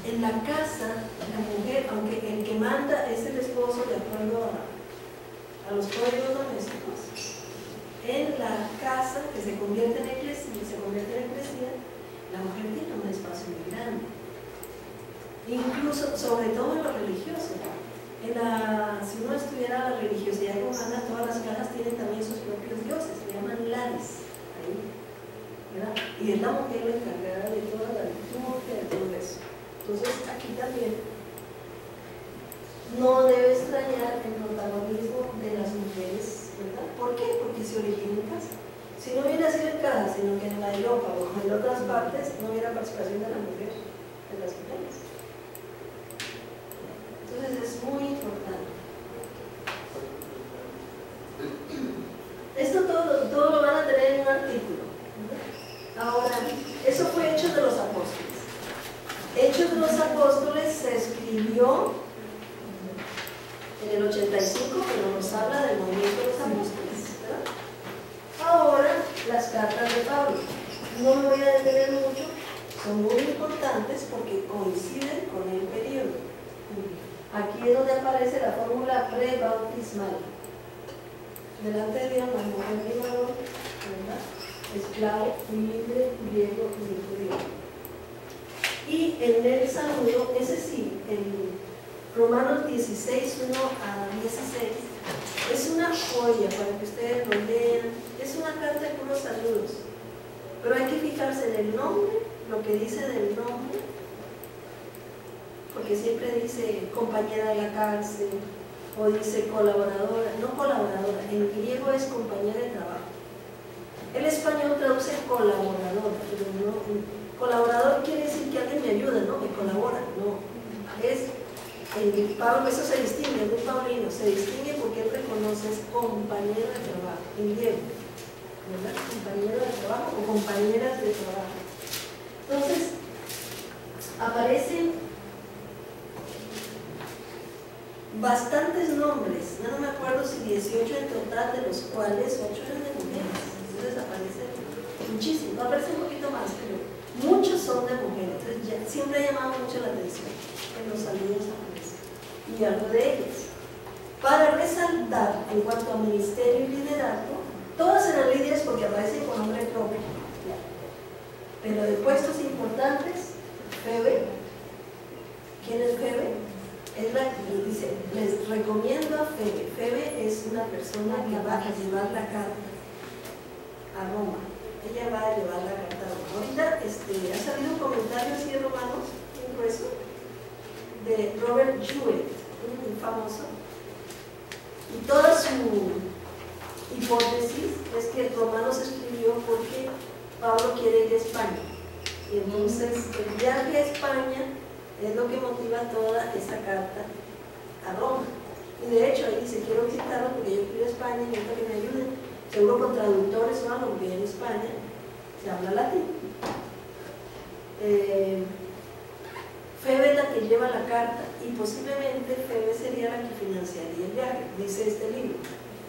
en la casa, la mujer, aunque el que manda es el esposo de acuerdo a los códigos domésticos, en la casa que se convierte en iglesia, la mujer tiene un espacio muy grande. Incluso, sobre todo en lo religioso. Si uno estudiara la religiosidad romana, todas las casas tienen también sus propios dioses, se llaman lares. Ahí, ¿verdad? Y es la mujer la encargada de toda la liturgia, de todo eso. Entonces, aquí también no debe extrañar el protagonismo de las mujeres, ¿verdad? ¿Por qué? Porque se origina en casa. Si no hubiera sido en casa, sino que en la Europa o en otras partes, no hubiera participación de la mujer, de las mujeres. Entonces es muy importante. Esto todo lo van a tener en un artículo. Ahora, eso fue Hechos de los Apóstoles. Hechos de los Apóstoles se escribió en el 85, pero nos habla del movimiento de los apóstoles, ¿verdad? Ahora, las cartas de Pablo. No me voy a detener mucho, son muy importantes porque coinciden con el periodo. Aquí es donde aparece la fórmula prebautismal. Delante de Dios no hay mujer ni varón, ¿verdad? Esclavo, libre, griego ni judío. Y en el saludo, ese sí, en Romanos 16, 1 a 16, es una joya para que ustedes lo lean. Es una carta de puros saludos. Pero hay que fijarse en el nombre, lo que dice del nombre, porque siempre dice compañera de la cárcel, o dice colaboradora, no colaboradora, en griego es compañera de trabajo. El español traduce colaborador, pero no, colaborador quiere decir que alguien me ayuda, no, me colabora, no. Es, en Pablo, eso se distingue, es muy paulino, se distingue porque él reconoce es compañero de trabajo, en griego, ¿verdad? Compañero de trabajo o compañeras de trabajo. Entonces, aparecen bastantes nombres, no me acuerdo si 18 en total, de los cuales 8 eran de mujeres. Entonces aparecen muchísimos, aparece un poquito más, pero muchos son de mujeres. Entonces siempre ha llamado mucho la atención en los saludos aparece y algo de ellas. Para resaltar en cuanto a ministerio y liderazgo, todas eran líderes porque aparecen con nombre propio, pero de puestos importantes, Febe. ¿Quién es Febe? Es la que dice, les recomiendo a Febe. Febe es una persona que va a llevar la carta a Roma. Ella va a llevar la carta a Roma. Ahorita ha salido un comentario así de Romanos, un grueso, de Robert Jewett, un famoso. Y toda su hipótesis es que Romanos escribió porque Pablo quiere ir a España. Y entonces el viaje a España es lo que motiva toda esa carta a Roma. Y de hecho ahí dice, quiero visitarlo porque yo quiero ir a España y necesito que me ayuden. Seguro con traductores o algo, porque en España se habla latín. Febe es la que lleva la carta y posiblemente Febe sería la que financiaría el viaje, dice este libro.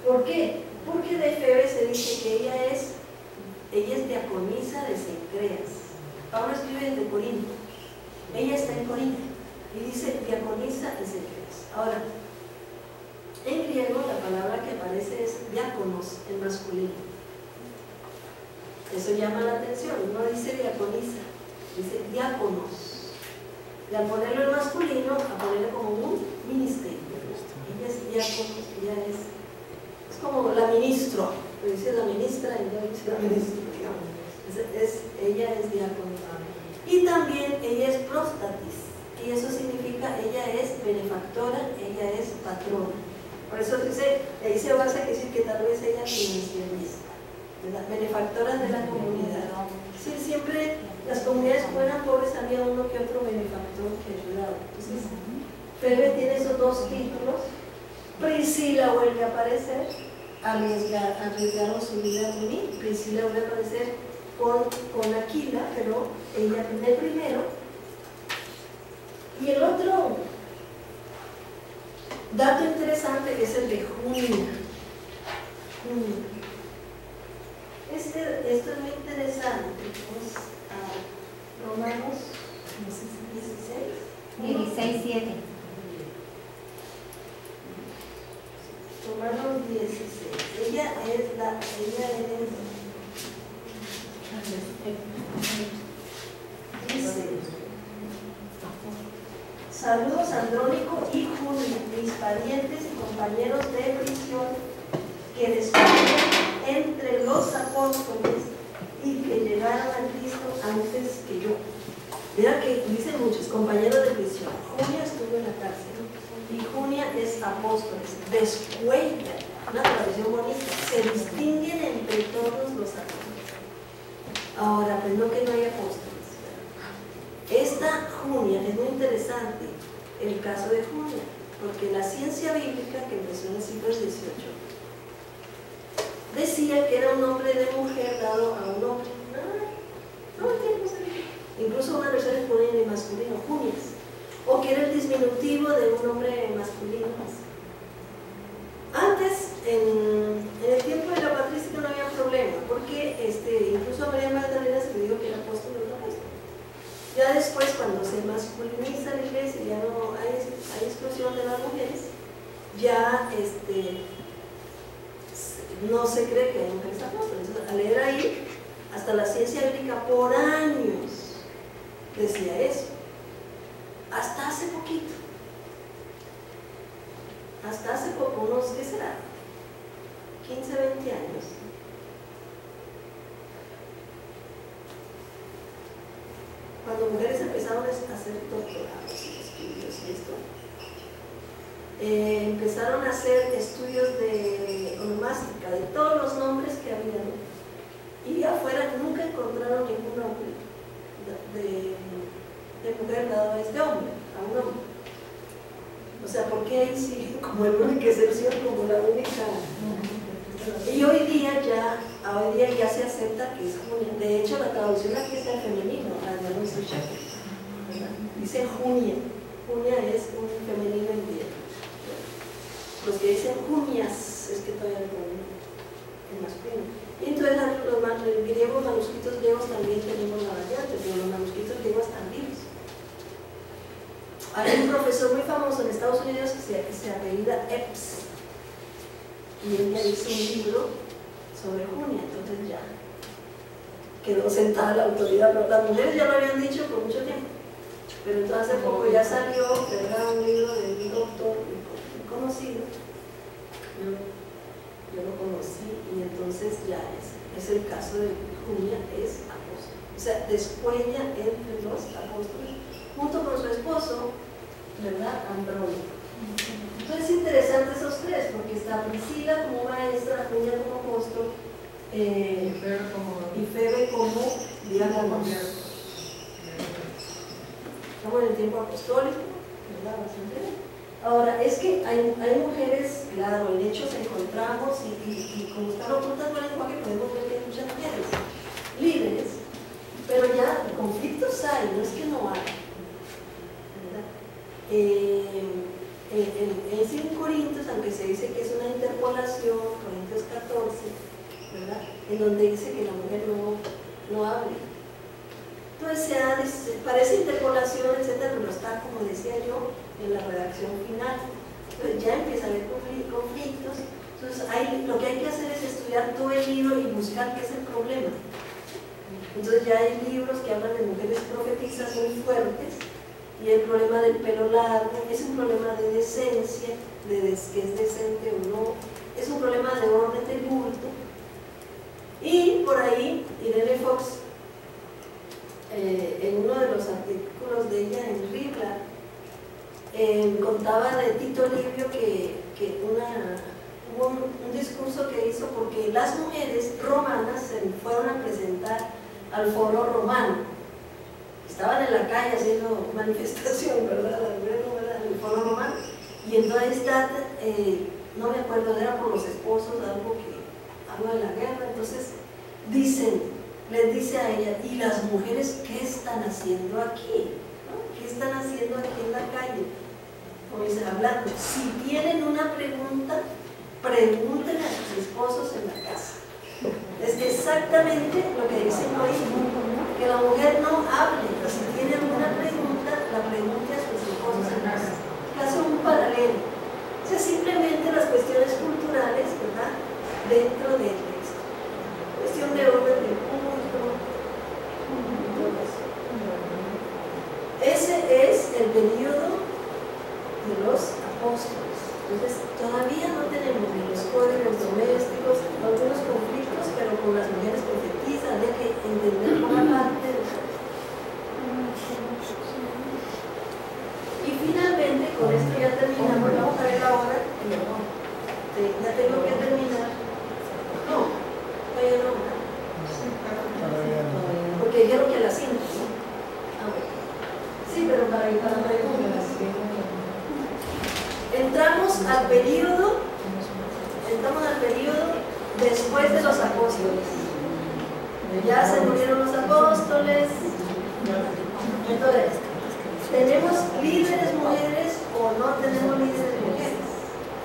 ¿Por qué? Porque de Febe se dice que ella es diaconisa de Cencreas. Pablo escribe desde Corinto. Ella está en Corinto y dice diaconisa en Cencreas. Ahora, en griego la palabra que aparece es diáconos en masculino. Eso llama la atención, no dice diaconisa, dice diáconos. Y al ponerlo en masculino, a ponerlo como un ministerio. Ella es diáconos, ella es como la ministro, pero dice la ministra y no dice la ministra, digamos. Ella es diácono. Y también ella es próstatis, y eso significa ella es benefactora, ella es patrona. Por eso dice, ahí se basa que decir que tal vez ella es misionista, benefactora de la comunidad. Sí, siempre las comunidades fueran pobres, había uno que otro benefactor que ayudaba. Entonces, Febe tiene esos dos títulos. Priscila vuelve a aparecer, arriesgaron su vida a mí. Priscila vuelve a aparecer con Aquila, pero ella viene primero. Y el otro dato interesante es el de Junia. Esto es muy interesante. Vamos a Romanos 16. 16:7. Romanos 16. Ella es dice: saludos Andrónico y Julia, mis parientes y compañeros de prisión que descubrieron entre los apóstoles y que llegaron a Cristo antes que yo. Mira que dicen muchos compañeros de prisión. Julia estuvo en la cárcel y Julia es apóstoles. Descuelga, una tradición bonita, se distinguen entre todos los apóstoles. Ahora, pues no que no hay apóstoles. Esta Junia es muy interesante, el caso de Junia, porque la ciencia bíblica que empezó en el siglo XVIII decía que era un nombre de mujer dado a un hombre. Incluso una versión ponen en masculino, Junias, o que era el disminutivo de un hombre masculino. en el tiempo de la patrística no había problema, porque incluso a María Magdalena se le dijo que era apóstol de la apóstol. Ya después, cuando se masculiniza la iglesia, ya no hay exclusión de las mujeres, ya no se cree que hay mujeres apóstoles. Entonces, al leer ahí, hasta la ciencia bíblica por años decía eso. Hasta hace poquito. Hasta hace poco, unos, ¿qué será? 15, 20 años. Cuando mujeres empezaron a hacer doctorados y estudios y esto, empezaron a hacer estudios de onomástica, de todos los nombres que había, ¿no? Y afuera nunca encontraron ningún nombre de mujer dado a este hombre, a un hombre. O sea, ¿por qué ahí sí, como la única excepción, como la única? Y hoy día ya se acepta que es Junia. De hecho, la traducción aquí está en femenino, la de Alonso Chávez. Dice Junia. Junia es un femenino en griego. Los que dicen Junias es que todavía lo ponen en masculino. Y entonces los griegos, manuscritos griegos también tenemos la variante, pero los manuscritos griegos están vivos. Hay un profesor muy famoso en Estados Unidos que se apellida Epps, y él ya hizo un libro sobre Junia, entonces ya quedó sentada la autoridad, pero las mujeres ya lo habían dicho por mucho tiempo, pero entonces hace poco ya salió, ¿verdad?, un libro de un doctor muy conocido, yo lo conocí, y entonces ya es el caso de Junia, es apóstol, o sea, descuella entre los apóstoles junto con su esposo, ¿verdad?, Andrónico. Entonces es interesante esos tres, porque está Priscila como maestra, Junia como apóstol, y Febe como diácono. Estamos en el tiempo apostólico, ¿verdad?, bastante bien. Ahora, es que hay mujeres, claro, en Hechos encontramos, y como están ocultas por el lenguaje, podemos ver que hay muchas mujeres líderes, pero ya conflictos hay, no es que no hay. En 5 Corintios, aunque se dice que es una interpolación, Corintios 14, ¿verdad?, en donde dice que la mujer no hable. Entonces parece interpolación, etcétera, pero está, como decía yo, en la redacción final. Entonces ya empieza a haber conflictos. Entonces lo que hay que hacer es estudiar todo el libro y buscar qué es el problema. Entonces ya hay libros que hablan de mujeres profetizas muy fuertes, y el problema del pelo largo es un problema de decencia, que es decente o no, es un problema de orden del culto. Y por ahí Irene Fox, en uno de los artículos de ella en Ribla, contaba de Tito Livio que hubo un discurso que hizo porque las mujeres romanas se fueron a presentar al foro romano. Estaban en la calle haciendo manifestación, ¿verdad?, la mujer romana en el foro romano, y entonces no me acuerdo, era por los esposos, algo de la guerra. Entonces les dice a ella, ¿y las mujeres qué están haciendo aquí? ¿No? ¿Qué están haciendo aquí en la calle? Como dicen, hablando, si tienen una pregunta, pregúntenle a sus esposos en la casa. Es exactamente lo que dicen hoy, que la mujer no hable, pero si tiene alguna pregunta, la pregunte a sus esposos en la casa. Hace un paralelo. O sea, simplemente las cuestiones culturales, ¿verdad?, dentro del texto. Cuestión de orden del culto. Ese es el periodo de los apóstoles. Entonces, todavía no tenemos ni los códigos domésticos, algunos conflictos, pero con las mujeres profetizas, había que entender una parte de eso. Y finalmente, con esto ya terminamos, vamos a ver ahora, ya tengo que terminar. No, todavía no, porque dijeron que a las 5, ¿no? Sí, pero para preguntas. Entramos al periodo después de los apóstoles. Ya se murieron los apóstoles. Entonces, ¿tenemos líderes mujeres o no tenemos líderes mujeres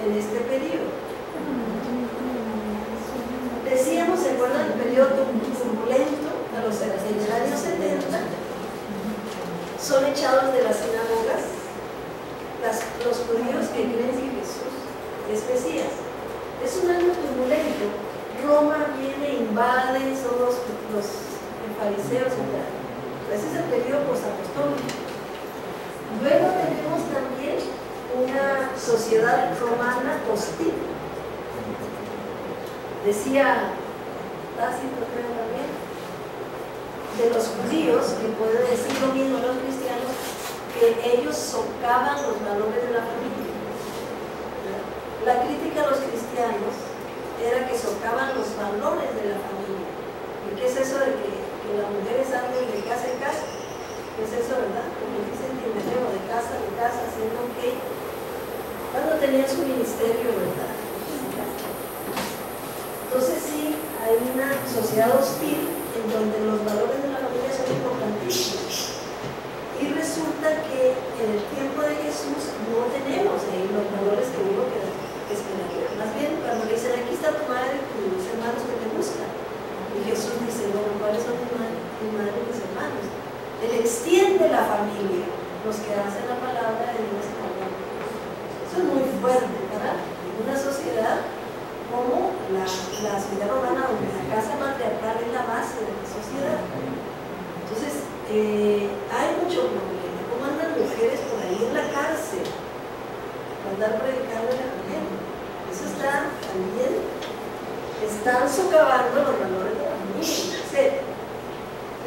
en este periodo? periodo turbulento en el año 70, son echados de las sinagogas los judíos que creen que Jesús es Mesías. Es un año turbulento. Roma viene, invade, son los fariseos, etc. Ese es el periodo posapostólico. Luego tenemos también una sociedad romana hostil. Decía Tácito, creo también, de los judíos, que puede decir lo mismo los cristianos, que ellos socavan los valores de la familia. La crítica a los cristianos era que socavan los valores de la familia. ¿Y qué es eso de que la mujer es algo de casa en casa? ¿Qué es eso, verdad? Como dicen Timoteo, de casa en casa, haciendo que cuando tenían su ministerio, ¿verdad? Entonces sí, hay una sociedad hostil en donde los valores de la familia son importantísimos. Y resulta que en el tiempo de Jesús no tenemos los valores que uno que esperaría. Más bien, cuando le dicen, aquí está tu madre y tus hermanos que te buscan. Y Jesús dice, bueno, ¿cuáles son tu madre y mis hermanos? Él extiende la familia, los que hacen la palabra de Dios. Eso es muy fuerte, ¿verdad? En una sociedad como la sociedad romana, donde la casa matriarcal es la base de la sociedad. Entonces, hay mucho problema. ¿Cómo andan mujeres por ahí en la cárcel? Andar predicando el evangelio. Eso está también, están socavando los valores de la familia, etc.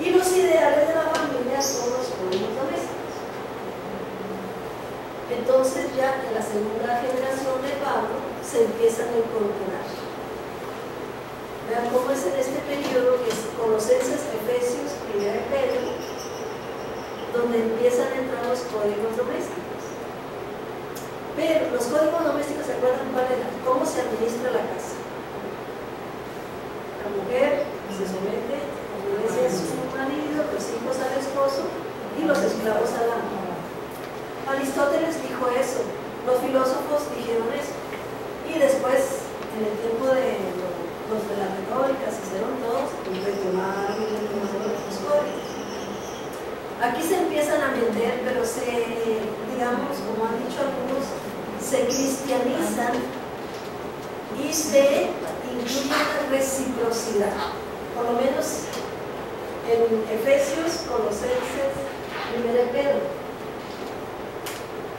Y los ideales de la familia son los códigos domésticos. Entonces ya en la segunda generación de Pablo se empiezan a incorporar. Vean cómo es en este periodo que es Colosenses, Efesios, 1 Pedro, donde empiezan a entrar los códigos domésticos. Pero los códigos domésticos, ¿se acuerdan cuál era? ¿Cómo se administra la casa? La mujer se somete, obedece a su marido, los hijos al esposo y los esclavos al amo. Aristóteles dijo eso, los filósofos dijeron eso, y después, en el tiempo de los de la retórica, se hicieron todos, retomaron los códigos. Aquí se empiezan a vender, pero digamos, como han dicho algunos, se cristianizan y se incluye una reciprocidad, por lo menos en Efesios, Colosenses, 1 Pedro.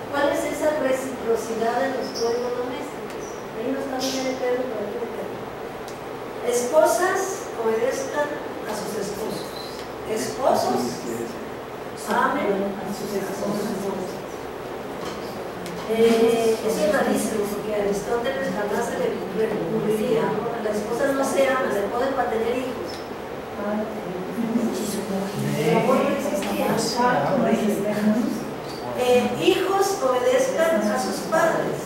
¿Cuál es esa reciprocidad en los códigos domésticos? Ahí no está 1 Pedro, pero aquí me quedo. Esposas obedezcan a sus esposos. Esposos amen a sus esposos. Eso es rarísimo, porque a Aristóteles jamás se le ocurriría, ¿no? A las esposas no se aman, se ponen para tener hijos. El amor no existía. Hijos obedezcan a sus padres.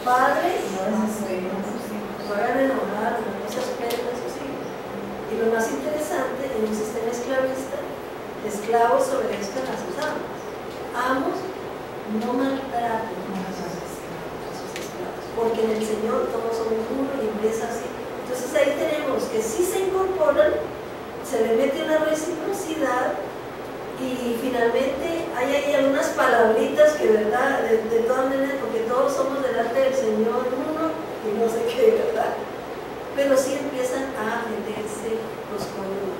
Padres no hagan enojar, no se esperen a sus hijos. Y lo más interesante, en un sistema esclavista, esclavos obedezcan a sus amos. Amos no maltraten a sus esclavos, porque en el Señor todos somos uno y empieza así. Entonces ahí tenemos que si se incorporan, se le mete una reciprocidad. Y finalmente hay ahí algunas palabritas que, ¿verdad? De todas maneras, porque todos somos delante del Señor uno y no sé qué, ¿verdad? Pero sí empiezan a meterse los códigos.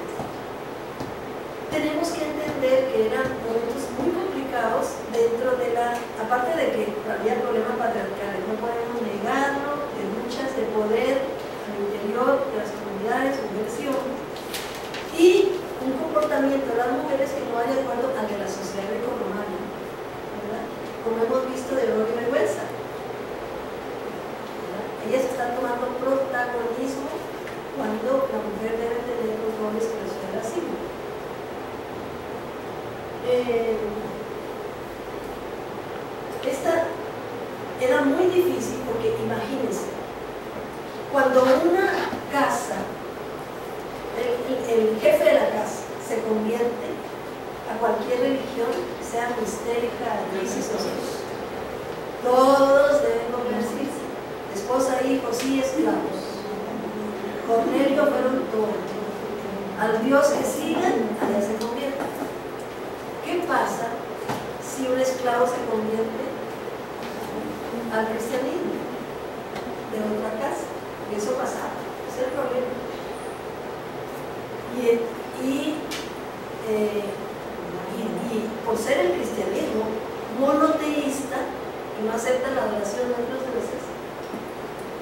Tenemos que entender que eran momentos muy complicados dentro de aparte de que había problemas patriarcales, no podemos negarlo, de luchas de poder al interior de las comunidades, subversión, y un comportamiento de las mujeres que no va de acuerdo al de la sociedad grecorromana, ¿verdad? Como hemos visto de honor y vergüenza, ¿verdad? Ellas están tomando protagonismo cuando la mujer debe tener los roles que la sociedad asigna. Esta era muy difícil porque imagínense, cuando una casa, el jefe de la casa se convierte a cualquier religión, sea mistérica, crisis o social, todos deben convertirse, esposa, hijos y esclavos. Cornelio fueron todos. Al Dios que sigan, allá se convierten. ¿Qué pasa si un esclavo se convierte al cristianismo de otra casa? Eso pasaba, ese es el problema. Y por ser el cristianismo monoteísta, que no acepta la adoración de otros dioses,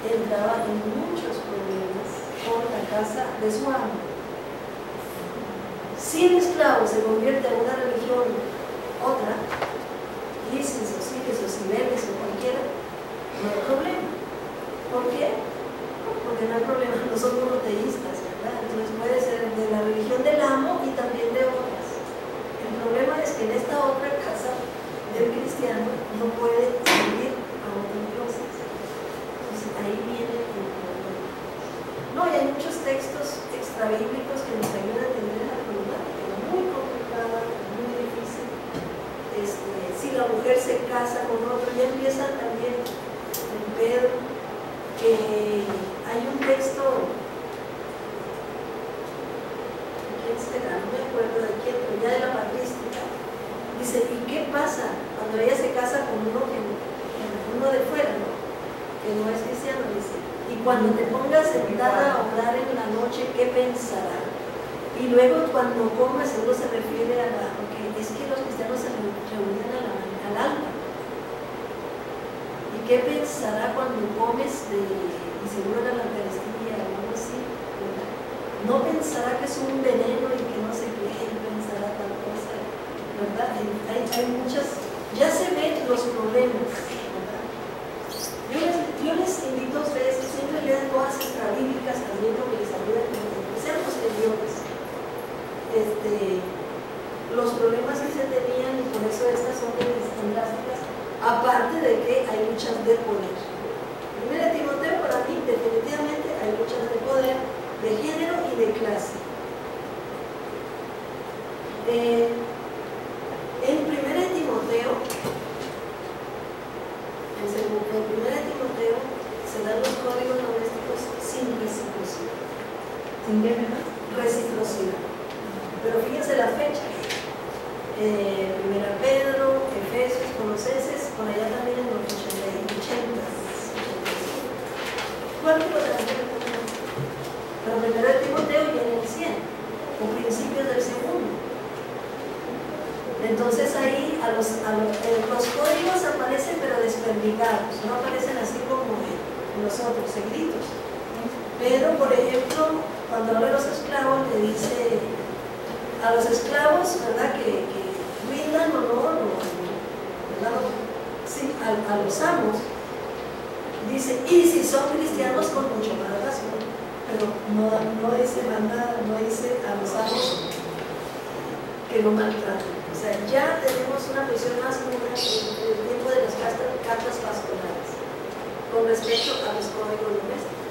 entraba en muchos problemas con la casa de su amo. Si el esclavo se convierte en una religión, otra, Isis o Siris o Cibeles o cualquiera, no hay problema. ¿Por qué? Porque no hay problema, no son monoteístas, ¿verdad? Entonces puede ser de la religión del amo y también de otras. El problema es que en esta otra casa del cristiano no puede servir a otros dioses. Entonces ahí viene el problema. No, y hay muchos textos extrabíblicos que nos ayudan a entender la problemática, muy complicada, muy difícil. Si la mujer se casa con otro, ya empieza también en Pedro, que hay un texto, ¿quién será? No me acuerdo de quién, pero ya de la patrística. Dice, ¿y qué pasa cuando ella se casa con uno de fuera, ¿no? Que no es cristiano? Dice, y cuando te pongas sentada a orar en la noche, ¿qué pensará? Y luego cuando comas, seguro se refiere a la, porque es que los cristianos se reunían al alma. ¿Y qué pensará cuando comes y seguro era la Eucaristía o algo así? ¿Verdad? No pensará que es un veneno y que no sé qué, y pensará tal cosa, ¿verdad? Hay muchas, ya se ven los problemas, ¿verdad? Yo les invito a ustedes que siempre lean todas las bíblicas también, porque les ayuda a que sean posteriores. Los problemas que se tenían, y por eso estas son tan drásticas, aparte de que hay luchas de poder. Primero Timoteo, para mí, definitivamente hay luchas de poder, de género y de clase. En 1 Timoteo, se dan los códigos domésticos sin reciprocidad. ¿Sin qué, verdad? Reciprocidad. Pero fíjense la fecha. 1 Pedro, Efesios, Colosenses, por allá también en los 80. ¿Cuál es la primera? Pero 1 Timoteo ya en el 100, o principios del segundo. Entonces ahí los códigos aparecen pero desperdigados, no aparecen así como en los otros, seguiditos. Pero, por ejemplo, cuando habla de los esclavos, le dice a los esclavos, ¿verdad?, que rindan honor, ¿verdad? Sí, a los amos. Dice, y si son cristianos, con mucho más razón. Pero no dice nada, no dice a los amos que no maltraten. O sea, ya tenemos una posición más común en el tiempo de las cartas pastorales con respecto a los códigos domésticos.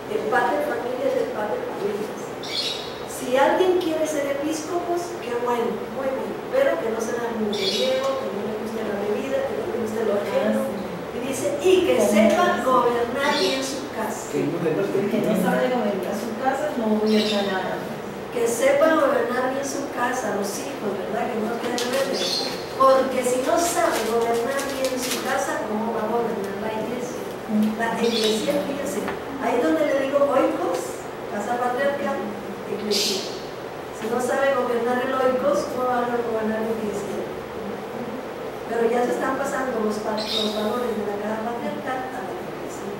El padre de familia es el padre de familias. Si alguien quiere ser episcopos, qué bueno, muy bien, pero que no sea mujeriego, que no le guste la bebida, que no le guste lo ajeno. Y dice, y que sepa gobernar bien su casa. El que no sabe gobernar su casa no gobierna nada. Que sepa gobernar bien su casa, los hijos, ¿verdad? Que no queden rebeldes. Porque si no sabe gobernar bien su casa, ¿cómo va a gobernar la iglesia? La iglesia, fíjense, ahí donde le digo oikos, casa patriarcal, iglesia. Si no sabe gobernar el oikos, ¿cómo va a gobernar la iglesia? Pero ya se están pasando los valores de la casa patriarcal a la iglesia.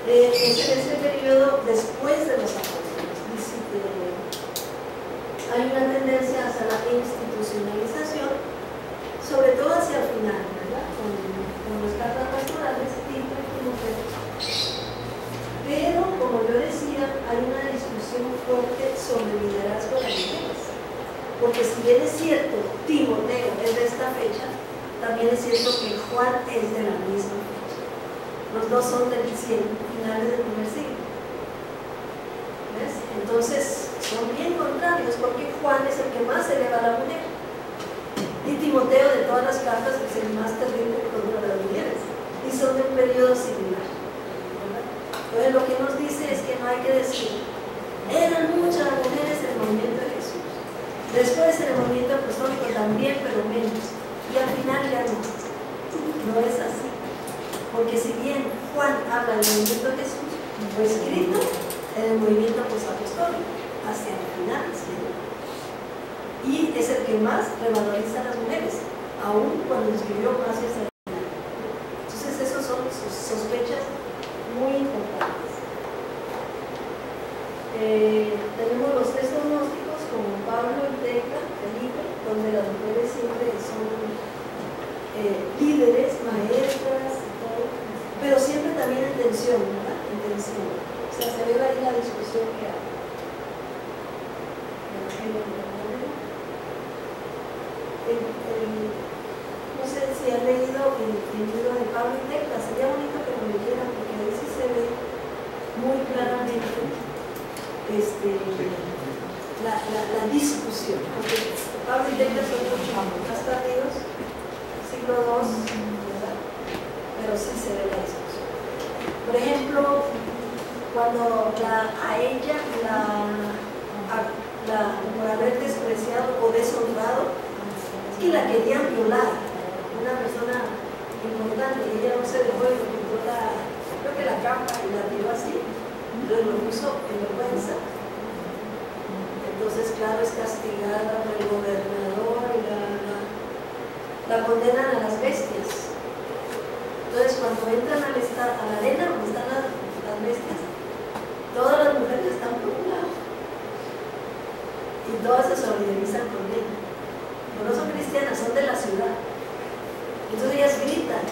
Ese periodo después de los apóstoles. Hay una tendencia hacia la institucionalización, sobre todo hacia el final, ¿verdad? Con las cartas pastorales, Tito y Timoteo. Pero, como yo decía, hay una discusión fuerte sobre liderazgo de las mujeres. Porque si bien es cierto, Timoteo es de esta fecha, también es cierto que Juan es de la misma fecha. Los dos son del finales del primer siglo. ¿Ves? Entonces, son bien contrarios, porque Juan es el que más eleva a la mujer. Y Timoteo, de todas las cartas, es el más terrible contra las mujeres. Y son de un periodo similar. ¿Verdad? Entonces, lo que nos dice es que no hay que decir Eran muchas mujeres en el movimiento de Jesús. Después en el movimiento apostólico también, pero menos. Y al final ya no. No es así. Porque si bien Juan habla del movimiento de Jesús, fue escrito en el movimiento apostólico, hacia el final, ¿sí? Y es el que más revaloriza a las mujeres, aún cuando escribió más hacia el final. Entonces, esos son sus sospechas muy importantes. Tenemos los textos gnósticos como Pablo y Tecla, Felipe, donde las mujeres siempre son líderes, maestras y todo, pero siempre también en tensión, ¿verdad? En tensión. O sea, se ve ahí la discusión que hay. No sé si han leído el libro de Pablo y Tecla, sería bonito que lo leyeran porque ahí sí se ve muy claramente la discusión. Porque Pablo y Tecla son mucho más tardíos, siglo II, ¿verdad? Pero sí se ve la discusión. Por ejemplo, cuando a ella por haber despreciado o deshonrado, es que la querían violar, una persona importante, y ella no se dejó y lo quitó creo que la capa y la tiró así, entonces lo puso en vergüenza. Entonces, claro, es castigada por el gobernador y la condenan a las bestias. Entonces, cuando entran a la arena donde están las bestias, todas las mujeres están por un lado y todas se solidarizan con ella. Pero no son cristianas, son de la ciudad. Entonces ellas gritan: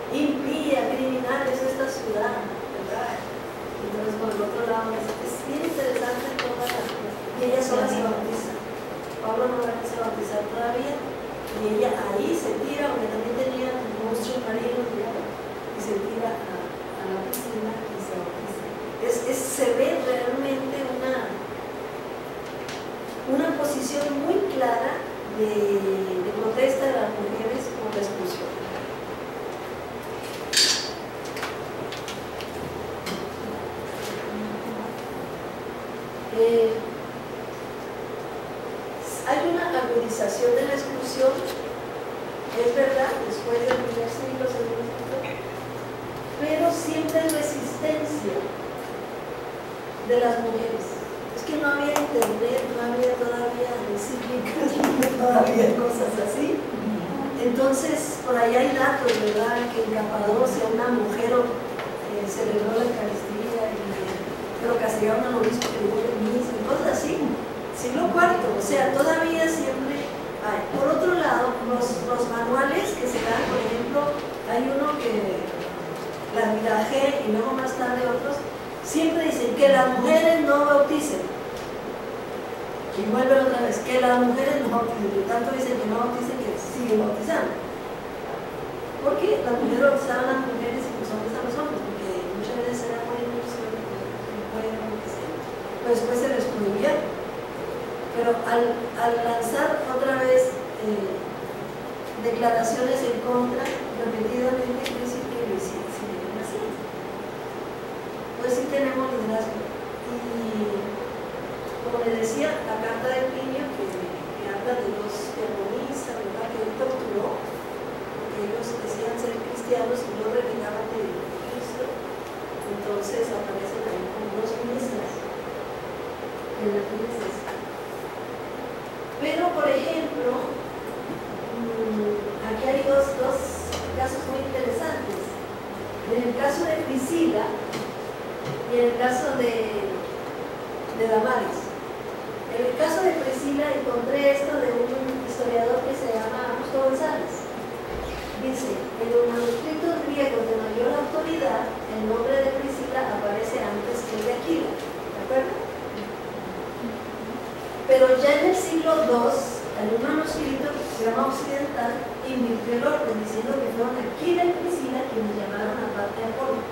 impía, criminal es esta ciudad, ¿verdad? Entonces por el otro lado es bien interesante toda y ella sola se bautiza. Pablo no la quiso bautizar todavía y ella ahí se tira, porque también tenía monstruos marinos, y se tira a la piscina y se bautiza. Se ve realmente una posición muy clara de protesta de las mujeres por la expulsión. Hay una agudización de la exclusión, es verdad, después del primer siglo, segundo siglo, pero siempre hay resistencia de las mujeres. Es que no había internet, no había todavía encíclicas, todavía cosas así. Entonces, por ahí hay datos, ¿verdad? Que en Capadocia una mujer celebró la Eucaristía, pero castigaron al obispo que hubo de misa y cosas así. Siglo IV, o sea, todavía siempre hay. Por otro lado, los manuales que se dan, por ejemplo, hay uno que la Miraje y luego más tarde otros, siempre dicen que las mujeres no bauticen. Y vuelven otra vez, que las mujeres no bauticen. Por tanto dicen que no bauticen, que siguen bautizando. Porque las mujeres bautizaban a las mujeres y los hombres a los hombres, porque muchas veces era por inducción, pero después se les prohibía. Pero al lanzar otra vez declaraciones en contra, repetidamente, quiere decir que lo hicieron así. Pues sí tenemos liderazgo. Y como les decía, la carta de Plinio que habla de los terroristas, ¿verdad? Que él torturó, porque ellos decían ser cristianos y no renegaban de Cristo. Entonces aparecen ahí como dos ministras en la princesa. Pero, por ejemplo, aquí hay dos casos muy interesantes. En el caso de Priscila y en el caso de Damaris. En el caso de Priscila encontré esto de un historiador que se llama Augusto González. Dice: en los manuscritos griegos de mayor autoridad, el nombre de Priscila aparece antes que el de Aquila. ¿De acuerdo? Pero ya en el siglo II, en un manuscrito que se llama Occidental, invirtió el orden, diciendo que fueron Aquila y Priscila quienes llamaron aparte a Apolo.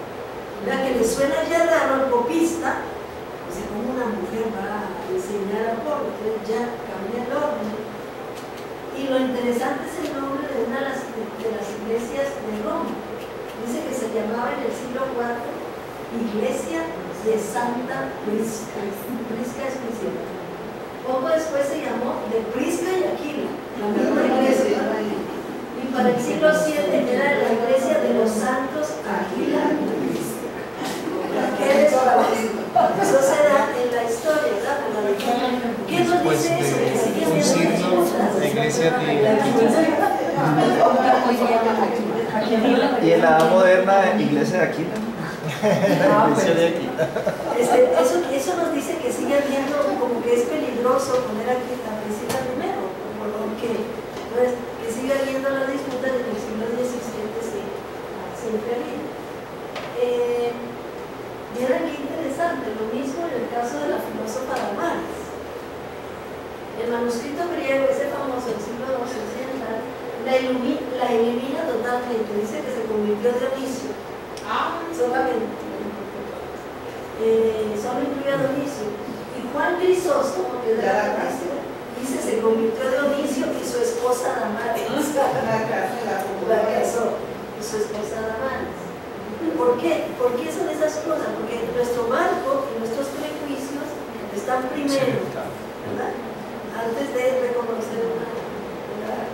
La que le suena ya raro al copista, o sea, como una mujer va a enseñar a Apolo, entonces ya cambia el orden. Y lo interesante es el nombre de una de las iglesias de Roma. Dice que se llamaba en el siglo IV Iglesia de Santa Prisca. Prisca es Priscila. Poco después se llamó de Prisca y Aquila, la misma iglesia. Y para el siglo VII era la iglesia de los santos Aquila y Prisca. Eso se da en la historia, ¿verdad? ¿Qué nos dice eso? Que sigue siendo la iglesia de... Y en la edad moderna, iglesia de Aquila. La iglesia de Aquila. Eso nos dice que sigue habiendo como que es peligroso poner aquí la Priscila primero, porque pues, que sigue habiendo la disputa de que el siglo XVII siempre había. Vieran qué interesante, lo mismo en el caso de la filósofa Damaris. El manuscrito griego, ese famoso del siglo XII occidental, la elimina totalmente, dice que se convirtió en Dionisio. Solamente. Solo incluye a Dionisio. Y Juan Crisóstomo, que es de la Patrística, dice se convirtió en Dionisio y su esposa Damaris. La casó. Y su esposa Damaris. ¿Por qué? ¿Por qué son esas cosas? Porque nuestro marco y nuestros prejuicios están primero, ¿verdad? Antes de reconocer una realidad.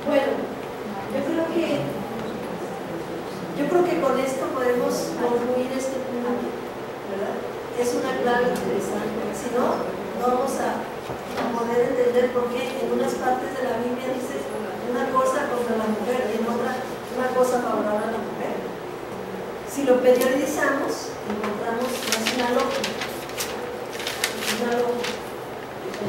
Bueno, yo creo que con esto podemos concluir este punto, ¿verdad? Es una clave interesante. Si no, no vamos a poder entender por qué en unas partes de la Biblia dice una cosa contra la mujer y en otra una cosa favorable a la mujer. Si lo periodizamos, encontramos una lógica.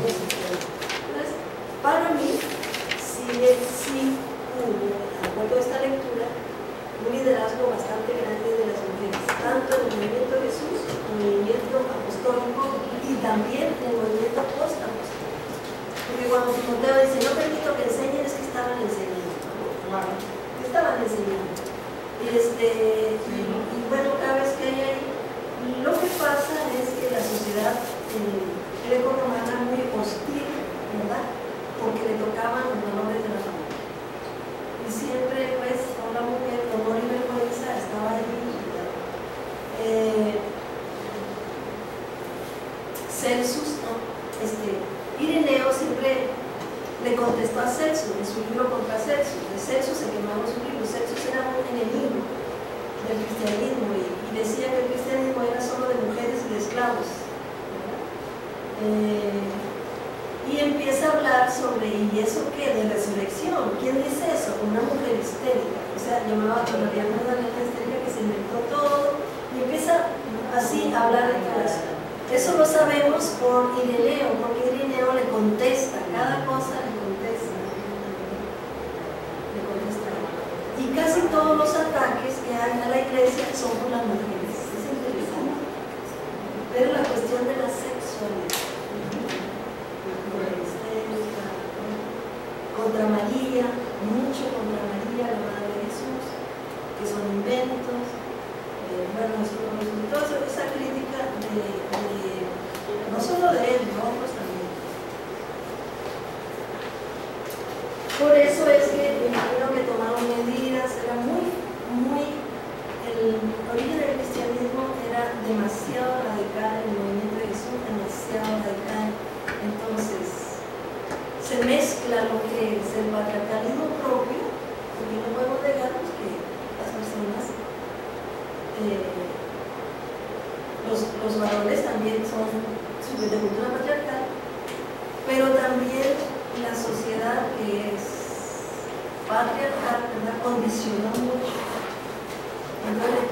Entonces, para mí, sí hubo, de acuerdo a esta lectura, un liderazgo bastante grande de las mujeres, tanto en el movimiento de Jesús, en el movimiento apostólico y también en el movimiento post-apostólico. Porque cuando Timoteo dice, no permito que enseñen, es que estaban enseñando. ¿Qué estaban enseñando? Y bueno, cada vez que hay ahí, lo que pasa es que la sociedad greco-romana muy hostil, ¿verdad? Porque le tocaban los valores de la familia. Y siempre, pues, a una mujer con honor y vergüenza estaba allí. Celsus, ¿no? Ireneo siempre le contestó a Celsus en su libro contra Celsus. De Celsus se quemaron su libro. Celsus era un enemigo del cristianismo y decía que el cristianismo era solo de mujeres y de esclavos. Y empieza a hablar sobre, ¿y eso qué? De resurrección. ¿Quién dice eso? Una mujer histérica. O sea, llamaba a María Magdalena histérica, que se inventó todo y empieza así a hablar de todo eso. Eso lo sabemos por Ireneo, porque Ireneo le contesta, cada cosa le contesta. Y casi todos los ataques que hay a la iglesia son por las mujeres. Es interesante. Pero la cuestión de la sexualidad. Contra María, mucho contra María, la madre de Jesús, que son inventos. Bueno, esa crítica no solo de él, de otros también. Por eso es que me imagino que tomaron medidas, era el origen del cristianismo era demasiado radical, el movimiento de Jesús demasiado radical. Entonces, se mezcla lo que es el patriarcalismo propio, porque no podemos negar que las personas, los varones también son de cultura patriarcal, pero también la sociedad que es patriarcal, ¿verdad? Condicionó mucho. Entonces le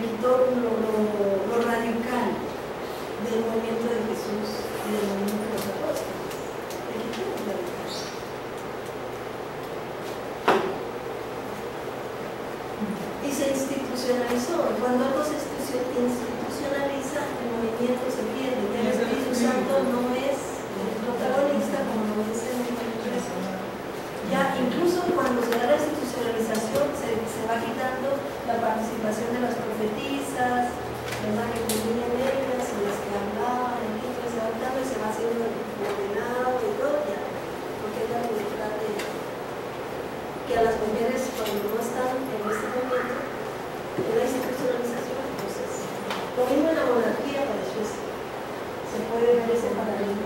quitó lo radical del movimiento de Jesús y del movimiento de los apóstoles. Le quitó lo radical. Y se institucionalizó. Cuando algo se institucionaliza, el movimiento se pierde. Ya el Espíritu Santo no es el protagonista como lo es en el Congreso. Ya incluso cuando se da la institucionalización, se va quitando la participación de las profetisas, ¿verdad? Que tenían ellas, y las que hablaban, entonces se va quitando y se va haciendo ordenado y todo, ya, porque es la libertad de y a las mujeres cuando no están en este momento en la institucionalización. Entonces, lo mismo en la monarquía, para eso se puede ver ese paralelismo